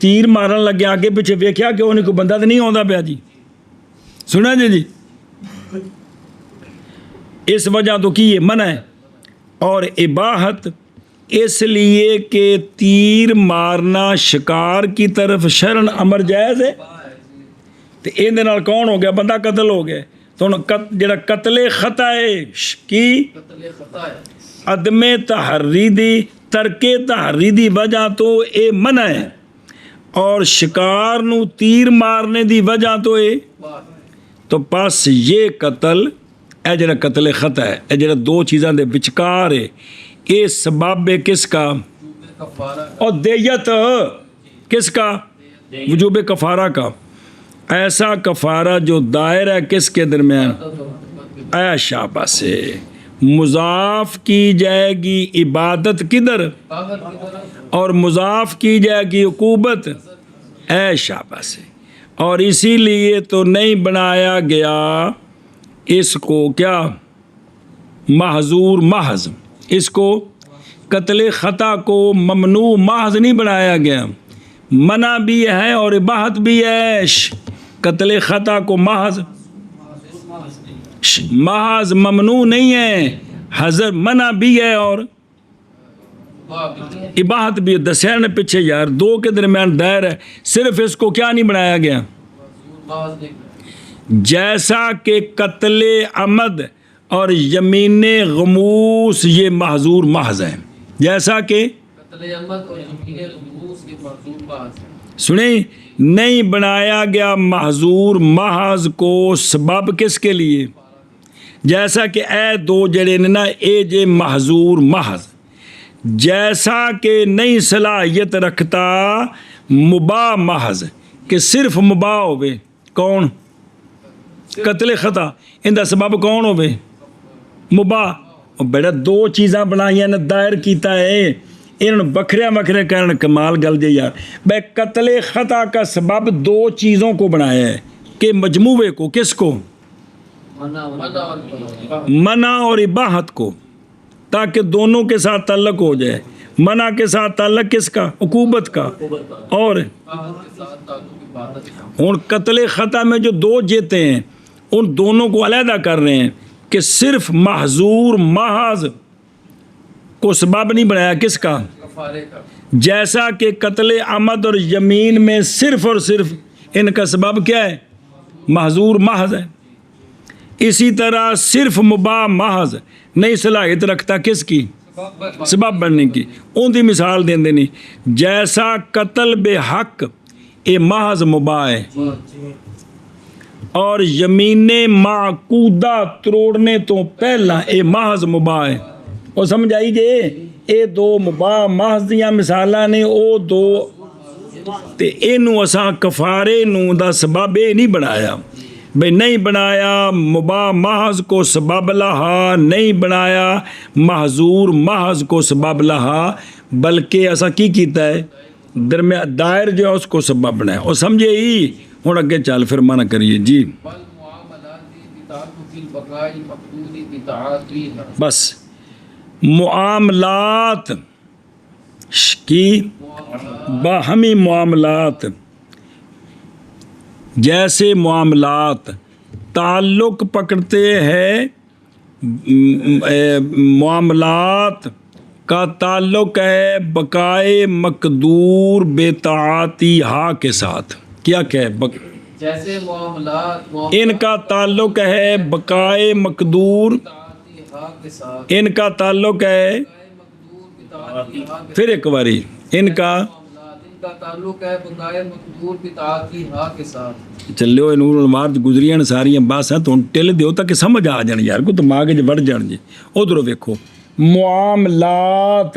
تیر مارن لگے آگے پیچھے ویکھیا کہ انہیں کوئی بندہ تو نہیں آندا پیا جی، سنا جی اس وجہ تو کی یہ منع ہے، اور اباحت اس لیے کہ تیر مارنا شکار کی طرف شرن امر جائز ہے، تو ان دے نال کون ہو گیا، بندہ قتل ہو گیا، تو جڑا قتل خطا ہے کی قتل خطا ہے، عدم تحری دی ترک تحری دی وجہ تو اے منع ہے، اور شکار نو تیر مارنے دی وجہ تو اے، تو پس یہ قتل اے جڑا قتل خطا ہے، اے جڑا دو چیزاں دے وچکار ہے، اے سبب ہے کس کا، کفارہ اور دیت کس کا، وجوب کفارہ کا، ایسا کفارہ جو دائر ہے کس کے درمیان؟ اے شابہ سے مضاف کی جائے گی عبادت کدھر اور مضاف کی جائے گی عقوبت اے شابہ سے. اور اسی لیے تو نہیں بنایا گیا اس کو کیا محظور محض, اس کو قتل خطا کو ممنوع محض نہیں بنایا گیا. منع بھی ہے اور اباحت بھی ہے. قتل خطا کو محض ممنوع نہیں ہے, حضر منع بھی ہے اور اباحت بھی. دسیا نے پیچھے یار دو کے درمیان دائر ہے, صرف اس کو کیا نہیں بنایا گیا؟ جیسا کہ قتل عمد اور یمین غموس یہ محظور محض ہے. جیسا کہ سنیں نہیں بنایا گیا محظور محض کو سبب کس کے لیے؟ جیسا کہ اے دو جڑے نے نا اے جے محظور محض, جیسا کہ نہیں صلاحیت رکھتا مباح محض کہ صرف مباح ہوئے. کون؟ قتل خطا. ان دا سبب کون ہوئے؟ مباح. بیٹا دو چیزاں بنائیاں نے دائر کیتا ہے, انہوں بکھرے بکھرے کرن کمال گل جے یار. بے قتل خطا کا سبب دو چیزوں کو بنایا ہے کہ مجموعے کو, کس کو؟ منع اور اباحت کو, تاکہ دونوں کے ساتھ تعلق ہو جائے. منع کے ساتھ تعلق کس کا؟ عقوبت کا. اور قتل خطا میں جو دو جیتے ہیں ان دونوں کو علیحدہ کر رہے ہیں کہ صرف محظور محض کو سبب نہیں بنایا کس کا؟ جیسا کہ قتل عمد اور یمین میں صرف اور صرف ان کا سبب کیا ہے؟ محظور محض ہے. اسی طرح صرف مباح محض نہیں صلاحیت رکھتا کس کی؟ سبب بننے کی. ان دی مثال دیں دینی جیسا قتل بے حق اے محض مباح ہے اور یمین معقودہ تروڑنے تو پہلا اے محض مباح ہے. وہ سمجھ آئی جے اے دو مباح محض دیاں مثالاں نے, او دو تے اینو اساں کفارے نو دا سبب اے نہیں بنایا بھئی, نہیں بنایا مباح محض کو سبب لہا, نہیں بنایا محظور محض کو سبب لہا, بلکہ ایسا کی کیتا ہے درمیان دائر جو ہے اس کو سبب بنایا. اور سمجھے ہی ہوں اگے چل پھر منع کریے جی. بس معاملات کی باہمی معاملات, جیسے معاملات تعلق پکڑتے ہیں, معاملات کا تعلق ہے بقائے مقدور بطاعتی ہا کے ساتھ. کیا کہ جیسے معاملات ان کا تعلق ہے بقائے مقدور, ان کا تعلق ہے پھر ایک باری ان کا تعلق ہے بقائے مقدور بطاعتی ہا کے ساتھ. چلو نور المار گزریاں ساریاں باساں تو ٹل دیو تاکہ سمجھ آ جان یار, کو دماغ وچ وڑ جان جی. ادھر ویکھو معاملات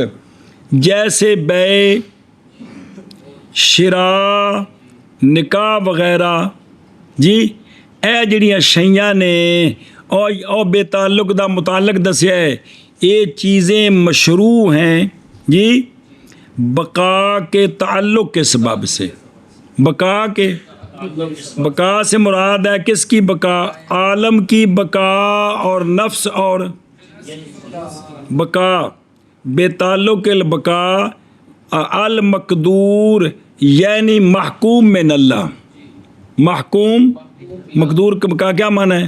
جیسے بے شراء نکاح وغیرہ جی, اے جڑیاں شیاں نے او بے تعلق دا متعلق دسیا ہے, یہ چیزیں مشروع ہیں جی بقا کے تعلق کے سبب سے. بقا کے بقا سے مراد ہے کس کی بقا؟ عالم کی بقا اور نفس اور بقا. بے تعلق البقا المقدور یعنی محکوم من اللہ. محکوم مقدور کا کیا معنی ہے؟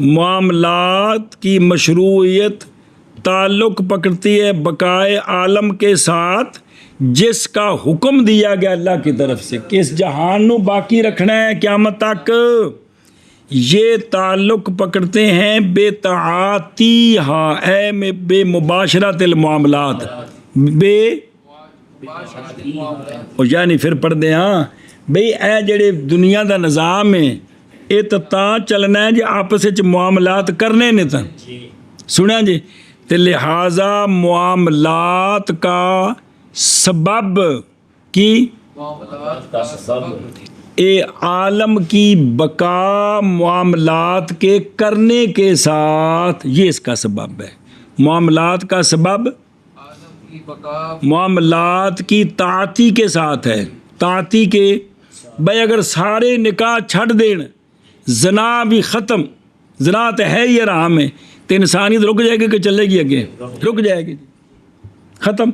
معاملات کی مشروعیت تعلق پکڑتی ہے بقائے عالم کے ساتھ جس کا حکم دیا گیا اللہ کی طرف سے کہ اس جہان نو باقی رکھنا ہے قیامت تک. یہ تعلق پکڑتے ہیں بے تعاتی ہاں اے میں بے مباشرت المعاملات, بے یعنی پھر پڑھ دیں ہاں بھئی اے جڑے دنیا دا نظام ہے یہ تو تاں چلنا ہے جی آپس وچ معاملات کرنے نے تاں سنیا جی. تو لہٰذا معاملات کا سبب کی عالم کی بقا معاملات کے کرنے کے ساتھ، یہ اس کا سبب ہے۔ معاملات کا سبب عالم کی بقا معاملات کی طاعتی کے ساتھ ہے۔ طاعتی کے بھائی اگر سارے نکاح چھڑ دین، زنا بھی ختم، زنا تو ہے ہی حرام ہے، تو انسانیت رک جائے گی کہ چلے گی آگے؟ رک جائے گی، ختم۔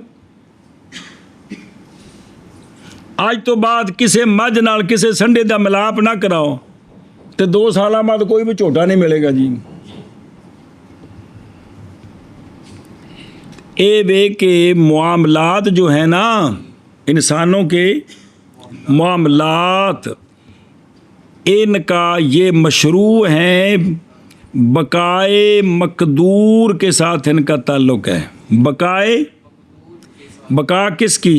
آج تو بعد کسی مجھ نال کسی سنڈے دا ملاپ نہ کراؤ تو 2 سال بعد کوئی بھی جھوٹا نہیں ملے گا جی۔ اے وے کہ معاملات جو ہیں نا، انسانوں کے معاملات، ان کا یہ مشروع ہیں، بقائے مقدور کے ساتھ ان کا تعلق ہے۔ بقا کس کی؟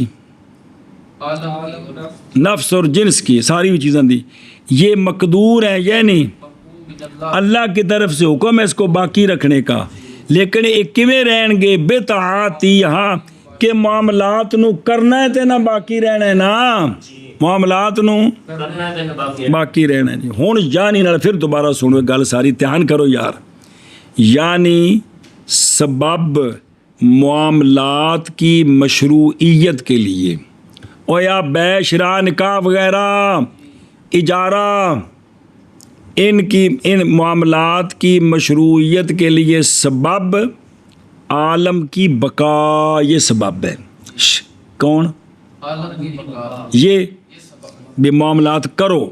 نفس اور جنس کی، ساری چیزیں دی، یہ مقدور ہے، یہ نہیں اللہ کی طرف سے حکم ہے اس کو باقی رکھنے کا، لیکن یہ کیویں رہن گے؟ بتعاتی، ہاں کہ معاملات نو کرنا ہے تے نہ باقی رہنا ہے نا، معاملات نو باقی رہنا ہے جی۔ ہن یعنی نال پھر دوبارہ سنو گل ساری، دھیان کرو یار، یعنی سبب معاملات کی مشروعیت کے لیے، اور یا بے شرع نکاح وغیرہ اجارہ، ان معاملات کی مشروعیت کے لیے سبب عالم کی بقا، یہ سبب ہے۔ کون؟ عالم کی بقا، یہ بھی معاملات کرو،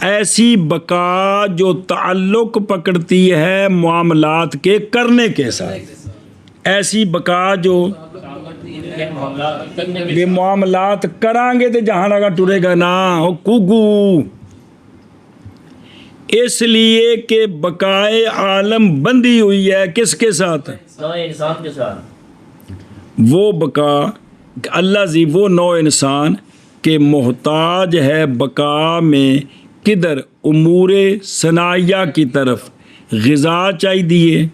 ایسی بقا جو تعلق پکڑتی ہے معاملات کے کرنے کے ساتھ، ایسی بقا جو بھی معاملات کریں گے تو جہاں لگا ٹرے گا نا، وہ کوگو، اس لیے کہ بقائے عالم بندی ہوئی ہے کس کے ساتھ؟ نوع انسان کے ساتھ۔ وہ بقا اللہ زی وہ نوع انسان کے محتاج ہے بقا میں کدھر؟ امور صناعیہ کی طرف، غذا چاہیے،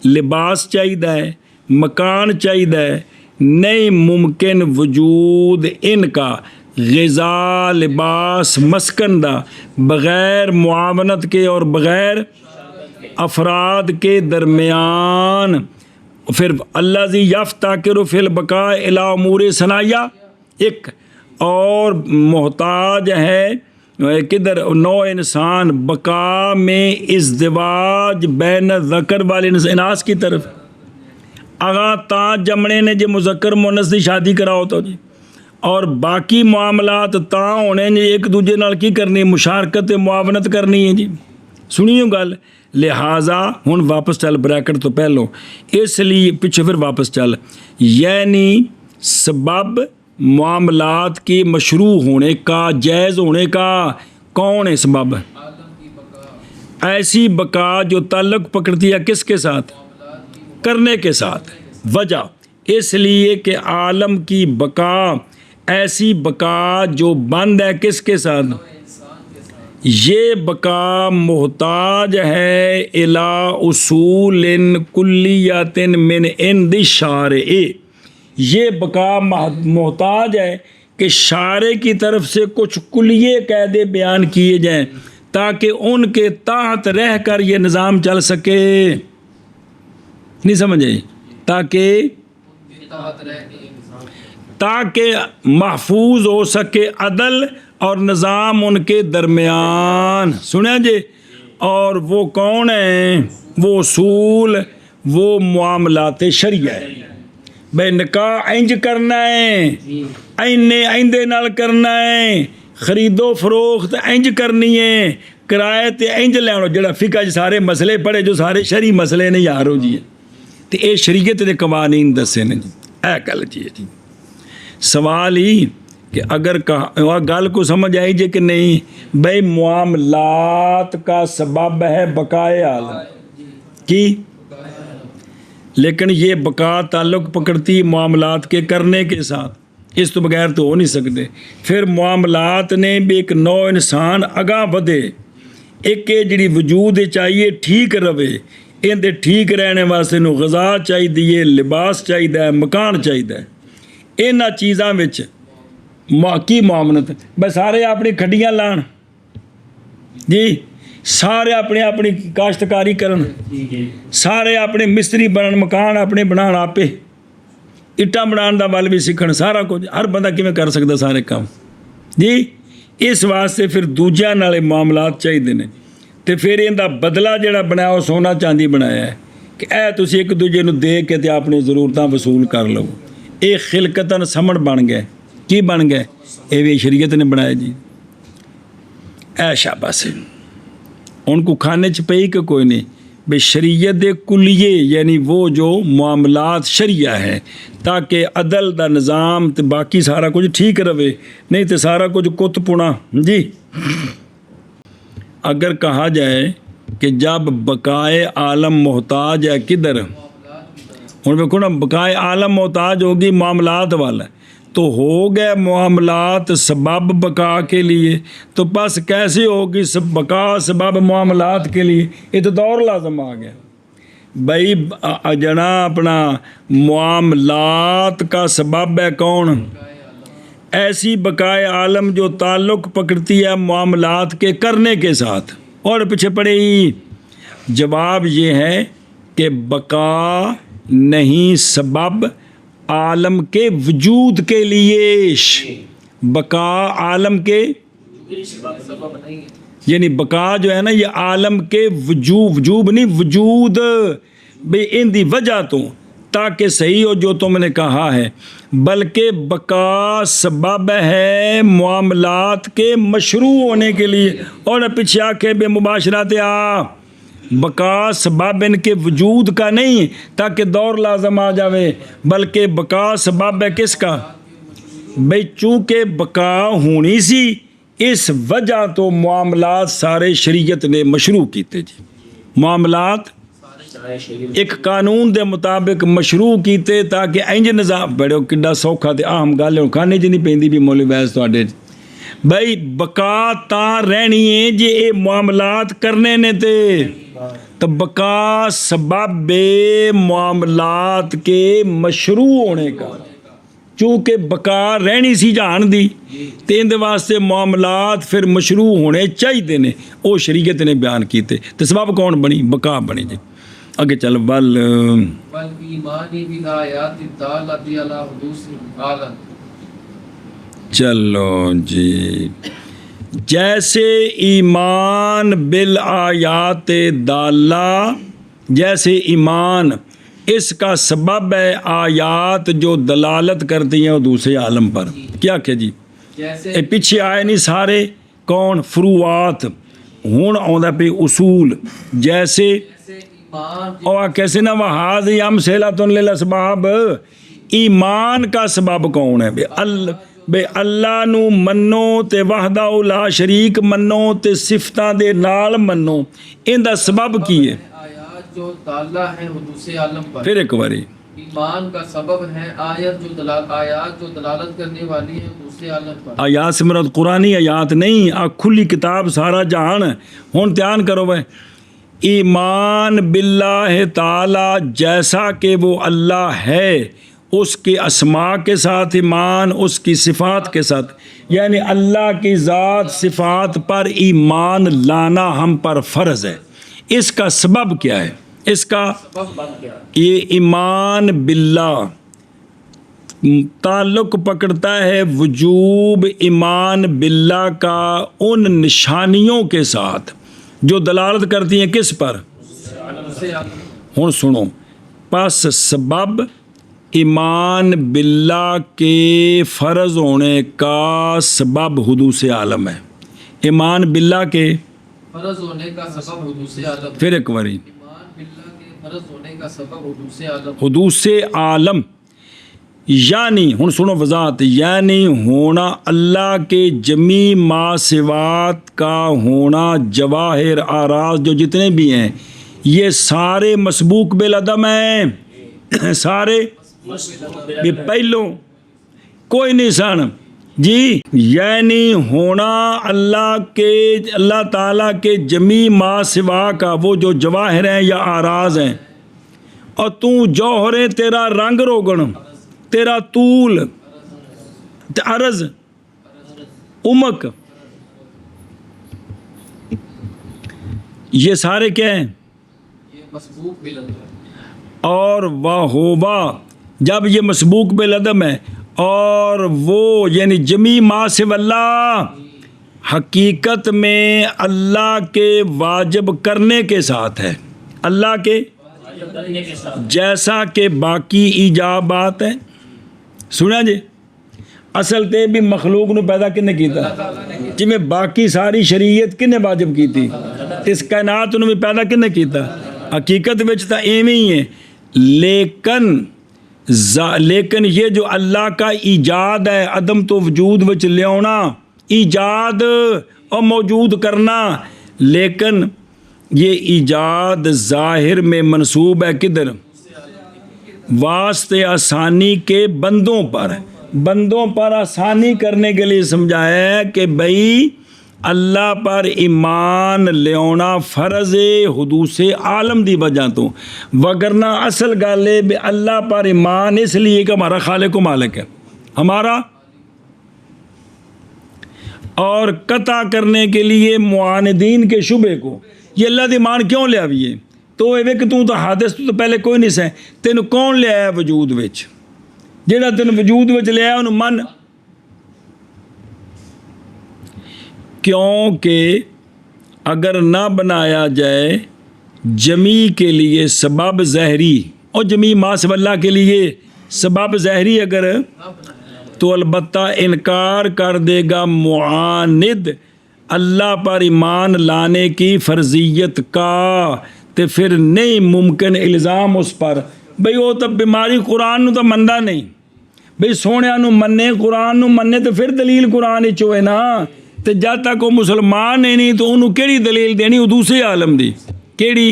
لباس چاہیے، مکان چاہیے، نہیں ممکن وجود ان کا غذا، لباس، مسکن دا بغیر معاونت کے اور بغیر افراد کے درمیان، پھر اللہ زی یفتقر فی البقاء الی امور صناعیہ، ایک اور محتاج ہے کدھر نوع انسان بقا میں ازدواج بین ذکر والاناث کی طرف۔ اگاں تا جمنے نے جی مذکر مونس دی شادی کراؤ تو جی، اور باقی معاملات تا ہونے نے ایک دوجے نال کی کرنی، مشارکت معاونت کرنی ہے جی۔ سنیو گل، لہٰذا ہن واپس چل بریکٹ تو پہلو، اس لیے پیچھے پھر واپس چل، یعنی سبب معاملات کی مشروع ہونے کا، جائز ہونے کا کون ہے سبب؟ ایسی بقا جو تعلق پکڑتی ہے کس کے ساتھ؟ کرنے کے ساتھ۔ وجہ اس لیے کہ عالم کی بقا ایسی بقا جو بند ہے کس کے ساتھ؟ یہ بقا محتاج ہے الی اصول کلیات من عند الشارع، یہ بقا محتاج ہے کہ شارع کی طرف سے کچھ کلیے قاعدے بیان کیے جائیں تاکہ ان کے تحت رہ کر یہ نظام چل سکے، نہیں سمجھے؟ تاکہ محفوظ ہو سکے عدل اور نظام ان کے درمیان، سنیں جی۔ اور وہ کون ہیں؟ وہ اصول، وہ معاملات شرعیہ ہے۔ بھائی نکاح انج کرنا ہے، ایندے نال کرنا ہے، خرید و فروخت انج کرنی ہے، کرائے تے انج لینا، جڑا فقہ سارے مسئلے پڑھے جو سارے شرعی مسئلے نے یارو جی، تے اے شریعت دے قوانین دسے نے جی، اے گل جی ہے جی۔ سوال ہی کہ اگر گل کو سمجھ آئی جی کہ نہیں، بھائی معاملات کا سبب ہے بقائے عالم کی، لیکن یہ بقا تعلق پکڑتی معاملات کے کرنے کے ساتھ، اس تو بغیر تو ہو نہیں سکتے۔ پھر معاملات نے بھی ایک نو انسان اگاں بدھے، ایک جڑی وجود چاہیے ٹھیک رہے، ان دے ٹھیک رہنے واسطے نو غذا چاہیے، لباس چاہیے، مکان چاہیے، انہاں چیزاں وچ کی معاملت بس سارے اپنی کھڈیاں لان جی سارے اپنی کاشتکاری کرن سارے اپنے مستری بنن مکان اپنے بنان آپے اٹاں بنان دا ول بھی سیکھن سارا کچھ ہر بندہ کیویں کر سکدا سارے کام جی اس واسطے پھر دوجیاں نال معاملات چاہیے نے تے پھر ایندا بدلہ جڑا بنایا وہ سونا چاندی بنایا ہے کہ اے تسی ایک دوجے نو دے کے تے اپنی ضرورتاں وصول کر لو اے خلقتاً سمڑ بن گئے کی بن گئے اے بھی شریعت نے بنایا جی اے شاباش ان کو کھانے چ پئی کہ کوئی نہیں بے شریعت کلیے یعنی وہ جو معاملات شریعہ ہے تاکہ عدل دا نظام تے باقی سارا کچھ ٹھیک رہے نہیں تو سارا کچھ کت پنا جی اگر کہا جائے کہ جب بقائے عالم محتاج ہے کدھر ہوں دیکھو نا بقائے عالم محتاج ہوگی معاملات والا تو ہو گئے معاملات سبب بقا کے لیے تو بس کیسے ہوگی بقا سبب معاملات کے لیے یہ تو دور لازم آ گیا بھائی جنا اپنا معاملات کا سبب ہے کون ایسی بقائے عالم جو تعلق پکڑتی ہے معاملات کے کرنے کے ساتھ اور پیچھے پڑے ہی جواب یہ ہے کہ بقا نہیں سبب عالم کے وجود کے لیے بقا عالم کے یعنی بقا جو ہے نا یہ عالم کے وجوب نہیں وجود بے ان دی وجہ تو تاکہ صحیح ہو جو تم نے کہا ہے بلکہ بقا سبب ہے معاملات کے مشروع ہونے کے لیے اور پیچھے آ کے بے مباشرات بقا سبب ان کے وجود کا نہیں تاکہ دور لازم آ جاوے بلکہ بقا سبب ہے کس کا بھئی چونکہ بقا ہونی سی اس وجہ تو معاملات سارے شریعت نے مشروع کیتے جی معاملات ایک قانون دے مطابق مشروع کیتے تاکہ انج نظام بڑے کڈا سوکھا تے اہم گل ہے کھانے جی نہیں پیندی بھی مولوی ویس تواڈے بھائی بقا تا رہنی ہے جی اے معاملات کرنے نے تے تو بقا سبب معاملات کے مشروع ہونے کا چونکہ بقا رہنی سی جہان دی تے اندے واسطے معاملات پھر مشروع ہونے چاہیے نے او شریعت نے بیان کیتے تے سبب کون بنی بقا بنی جی آگے چل بل ایمانی بالآیات الدالۃ علی حدوث العالم چلو جی جیسے ایمان بالآیات دالہ جیسے ایمان اس کا سبب ہے آیات جو دلالت کرتی ہیں دوسرے عالم پر کیا کہ جی جیسے پیچھے آئے نہیں سارے کون فروعات ہون آندا پہ اصول جیسے اور کیسے نہ وحاظ امثلۃ للاسباب ایمان کا سبب کون ہے بے اللہ نو منو تے وحدہ لا شریک منو تے صفتاں دے نال منو ان دا سبب کی ہے آیات جو دالہ ہیں حدوث عالم پر پھر ایک باری ایمان کا سبب ہے آیات جو دلالت کرنے والی ہیں حدوث عالم پر آیات سے مراد قرآنی آیات نہیں کھلی کتاب سارا جہان ہون دھیان کرو بھائی ایمان باللہ تعالی جیسا کہ وہ اللہ ہے اس کے اسماء کے ساتھ ایمان اس کی صفات کے ساتھ یعنی اللہ کی ذات صفات پر ایمان لانا ہم پر فرض ہے اس کا سبب کیا ہے اس کا یہ ایمان باللہ تعلق پکڑتا ہے وجوب ایمان باللہ کا ان نشانیوں کے ساتھ جو دلالت کرتی ہیں کس پر ہوں سنو پس سبب ایمان باللہ کے فرض ہونے کا سبب حدوث عالم ہے ایمان باللہ کے فرض ہونے کا سبب حدوث عالم پھر ایک باری ایمان باللہ کے فرض ہونے کا سبب حدوث عالم حدوث عالم یعنی ہن سنو وضاحت یعنی ہونا اللہ کے جمی ما سوات کا ہونا جواہر آراز جو جتنے بھی ہیں یہ سارے مسبوق بالعدم ہیں سارے بھی پہلوں کوئی نہیں سن جی یعنی ہونا اللہ تعالیٰ کے جمی ما سوا کا وہ جو جواہر ہیں یا آراز ہیں اور تو جوہر تیرا رنگ روگن تیرا طول عرض امک، یہ سارے کیا ہیں؟ یہ مسبوق بالعدم ہے۔ اور واہوبا جب یہ مسبوق بالعدم ہے، اور وہ یعنی جمی ما سو اللہ حقیقت میں اللہ کے واجب کرنے کے ساتھ ہے، اللہ کے کرنے کے ساتھ جیسا کہ باقی ایجابات ہیں۔ سنا جی، اصل تے بھی مخلوق نو پیدا کنے کیتا، جی میں باقی ساری شریعت کنے واجب کی تھی، اس کائنات نو بھی پیدا کنے کیتا، حقیقت وچ تا ایویں ہی ہے، لیکن یہ جو اللہ کا ایجاد ہے، عدم تو وجود وچ لیاؤنا، ایجاد اور موجود کرنا، لیکن یہ ایجاد ظاہر میں منسوب ہے کدھر؟ واسطے آسانی کے بندوں پر، بندوں پر آسانی کرنے کے لیے سمجھایا ہے کہ بھئی اللہ پر ایمان لیونا فرض حدوث عالم دی وجہ تو، وگرنہ اصل گل ہے بھی اللہ پر ایمان اس لیے کہ ہمارا خالق و مالک ہے ہمارا، اور قطع کرنے کے لیے معاندین کے شبے کو یہ اللہ دی مان کیوں لیا بھی ہے؟ تو ایویں کہ تو حادث تو پہلے کوئی نہیں سہ، تینوں کون لیا ہے وجود وچ؟ جہاں تینوں وجود وچ لیا ہے انہوں من، کیونکہ اگر نہ بنایا جائے جمی کے لیے سبب ظاہری، اور جمی ما سو اللہ کے لیے سبب ظاہری اگر، تو البتہ انکار کر دے گا معاند اللہ پر ایمان لانے کی فرضیت کا، تے پھر نہیں ممکن الزام اس پر، بھئی وہ تو بیماری قرآن نو تو مندا نہیں، بھئی سونے نو مننے قرآن نو مننے تو پھر دلیل قرآن ہی چوئے نا، تے جب تک وہ مسلمان نہیں تو انہوں کیڑی دلیل دینی حدوث عالم دی کیڑی؟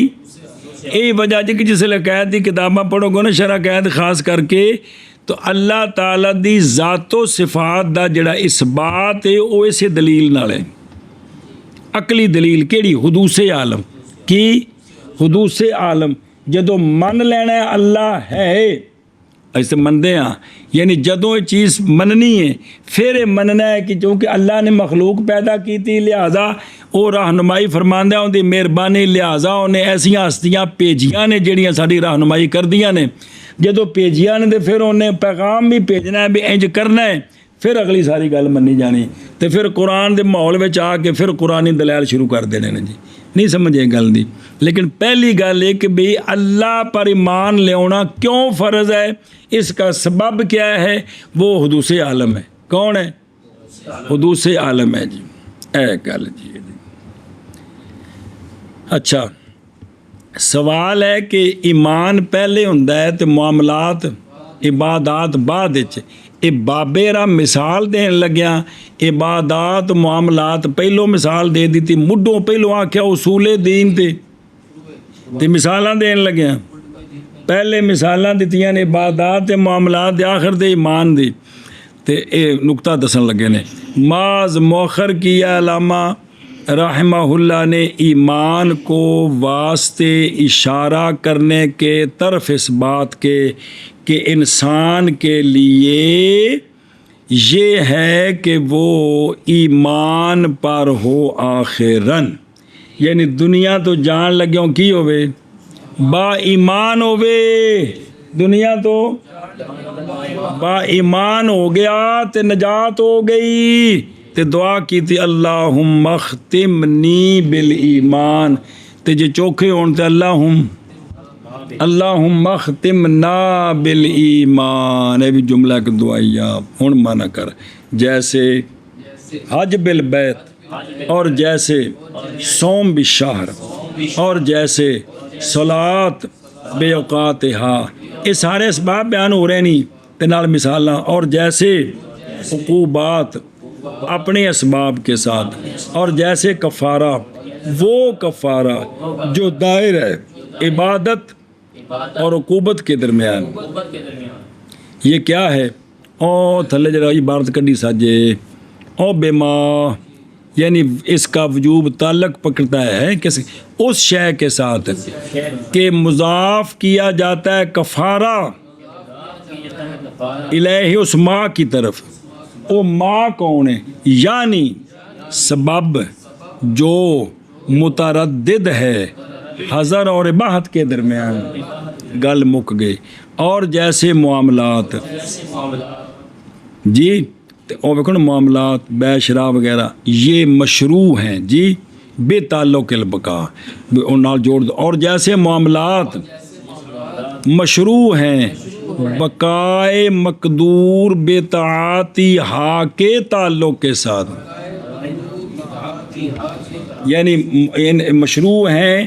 یہی وجہ جی کہ جس لئے قید دی کتاباں پڑھو گو نا شرح قید خاص کر کے، تو اللہ تعالیٰ دی ذات و صفات دا جڑا اثبات ہے وہ اسے دلیل نال ہے، عقلی دلیل کیڑی؟ حدوث عالم کی، حدوث عالم جدو من لینا ہے اللہ ہے ایسے مندے ہاں، یعنی جدوں یہ چیز مننی ہے پھر یہ مننا ہے کہ چونکہ اللہ نے مخلوق پیدا کی تھی لہذا وہ رہنمائی فرماندہ ان دی مہربانی، لہذا انہیں ایسیاں ہستیاں بھیجیاں نے جڑیاں ساری رہنمائی کر دیاں نے، جدو بھیجیاں نے پھر انہیں پیغام بھی بھیجنا ہے بھی انج کرنا ہے، پھر اگلی ساری گل منی جانی، تو پھر قرآن دے ماحول وچ آ کے پھر قرآنی دلائل شروع کر دینے نے جی، نہیں سمجھے گل دی۔ لیکن پہلی گل ہے کہ بھئی اللہ پر ایمان لیونا کیوں فرض ہے، اس کا سبب کیا ہے؟ وہ حدوث عالم ہے۔ کون ہے؟ حدوث عالم ہے جی، اے گل جی۔ اچھا سوال ہے کہ ایمان پہلے ہوندا ہے تے معاملات عبادات بعد وچ، یہ بابے را مثال دین لگیا، عبادات معاملات پہلو مثال دے دیتی، مڈوں پہلو آکھیا اصول دین تے مثالاں دین لگیا، پہلے مثالاں دتیاں نے عبادات تے معاملات دے، آخر دے ایمان دی، تے اے نقطہ دسن لگے نے۔ ماز مؤخر کیا علامہ رحمہ اللہ نے ایمان کو واسطے اشارہ کرنے کے طرف اس بات کے کہ انسان کے لیے یہ ہے کہ وہ ایمان پر ہو آخرن، یعنی دنیا تو جان لگیوں کی ہوئے با ایمان ہوئے، دنیا تو با ایمان ہو گیا تے نجات ہو گئی، تے دعا کی تھی اللہم اختمنی بالایمان، تے جے چوکھے ہون تے اللہم اختمنا بالایمان، یہ بھی جملہ کی دعائی آپ ہون مانا کر، جیسے حج بالبیت، اور جیسے صوم بالشہر، اور جیسے صلاۃ بے اوقاتہا، یہ سارے اسباب بیان ہو رہے نہیں تے نال مثالاں، اور جیسے عقوبات اپنے اسباب کے ساتھ، اور جیسے کفارہ وہ کفارہ جو دائر ہے عبادت اور عقوبت کے درمیان، یہ کیا ہے؟ او تھلے جرا عبارت کڈی ساجے، او بے ماں، یعنی اس کا وجوب تعلق پکڑتا ہے کس اس شے کے ساتھ کہ مضاف کیا جاتا ہے کفارہ الیہ، اس ماں کی طرف، وہ ماں کون ہے؟ یعنی سبب جو متردد ہے حضر اور اباحت کے درمیان، گل مک گئی. اور جیسے معاملات، جی اور دیکھو نا معاملات بے شرا وغیرہ یہ مشروع ہیں جی بے تعلق البقاء، ان نال جوڑ دو. اور جیسے معاملات مشروع ہیں بقائے مقدور بے طاعتی ہا کے تعلق کے ساتھ، یعنی مشروع ہیں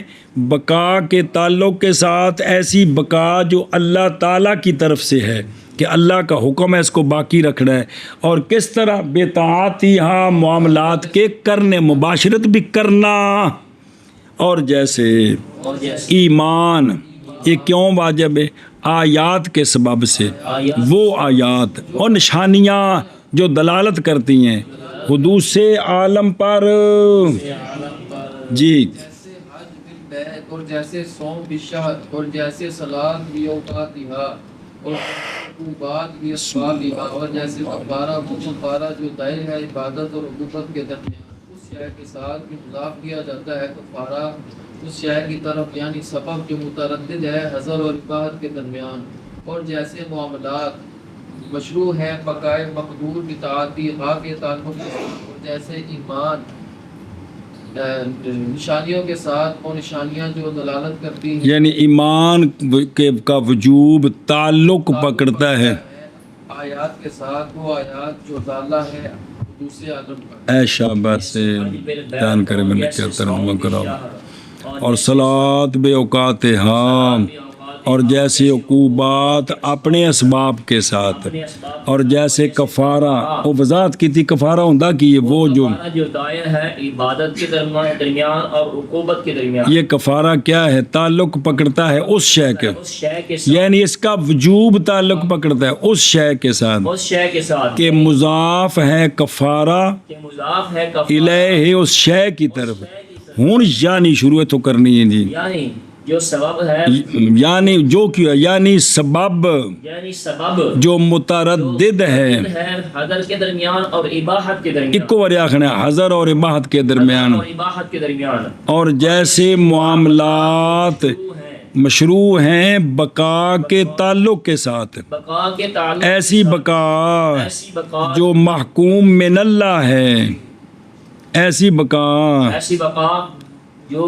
بقا کے تعلق کے ساتھ، ایسی بقا جو اللہ تعالیٰ کی طرف سے ہے کہ اللہ کا حکم ہے اس کو باقی رکھنا ہے. اور کس طرح بے طاعتی ہاں معاملات کے کرنے، مباشرت بھی کرنا. اور جیسے ایمان یہ کیوں واجب ہے؟ آیات کے سبب سے، وہ آیات اور نشانیاں جو دلالت کرتی ہیں حدوث عالم پر. جی جیسے حج بالبیت، اور جیسے صوم بالشہر، اور جیسے صلاۃ بیوقاتہا، اور عقوبات باسبابہا، اور جیسے کفارہ کفارہ جو دائر ہے عبادت اور عقوبت کے درمیان اس شے کے ساتھ بھی مضاف کیا جاتا ہے کفارہ اس شے کی طرف، یعنی سبب جو متردد ہے حضر اور اباحت کے درمیان. اور جیسے معاملات مشروع ہے بقائے مقدور بطاعتی ہا کے تعلق کے ساتھ، اور جیسے ایمان نشانیوں کے ساتھ، اور نشانیاں جو دلالت کرتی ہیں، یعنی ایمان کا وجوب تعلق پکڑتا ہے آیات کے ساتھ، وہ آیات جو دالہ ہے دوسرے عالم پر. اے شاباش سے بیان کرے میں نے کیا ترجمہ کراؤ. اور صلاۃ بے اوقات ہاں، اور جیسے عقوبات اپنے اسباب کے ساتھ، اور جیسے کفارہ وہ وضاحت کی تھی کفارہ ہوندا کہ یہ وہ جو دائر ہے عبادت کے درمیان اور عقوبت کے درمیان، یہ کفارہ کیا ہے؟ تعلق پکڑتا ہے اس شے کے، اس شے کے ساتھ، یعنی اس کا وجوب تعلق پکڑتا ہے اس شے کے ساتھ اس شے کے ساتھ کہ مضاف ہے کفارہ کہ مضاف ہے کفارہ الیہ اس شے کی طرف. ہوں یعنی شروع تو کرنی ہے جی، یعنی جو سبب ہے، یعنی جو کیا یعنی سبب یعنی سبب جو متردد ہے حضر کے درمیان اور اباحت کے درمیان، ایک بار آخنا ہے حضر اور اباحت کے درمیان. اور اباحت کے درمیان، اور جیسے معاملات مشروع ہیں بقا کے تعلق کے ساتھ، بقا کے تعلق، ایسی بقا ایسی بقا جو محکوم من اللہ ہے، ایسی بقا ایسی بقا جو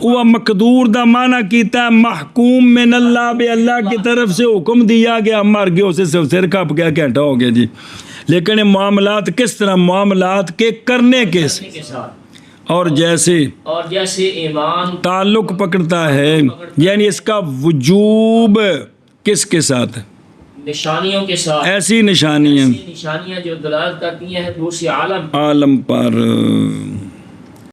وہ مقدور دا معنی کیتا ہے محکوم من اللہ، بے اللہ کی طرف سے حکم دیا گیا، مر گیا اسے سر کھپ گیا گھنٹہ ہو گیا جی. لیکن یہ معاملات کس طرح؟ معاملات کے کرنے کے ساتھ. اور جیسے ایمان تعلق پکڑتا ہے، یعنی اس کا وجوب کس کے ساتھ؟ نشانیوں کے ساتھ، ایسی نشانیاں جو دلالت کرتی ہیں دوسرے عالم عالم پر.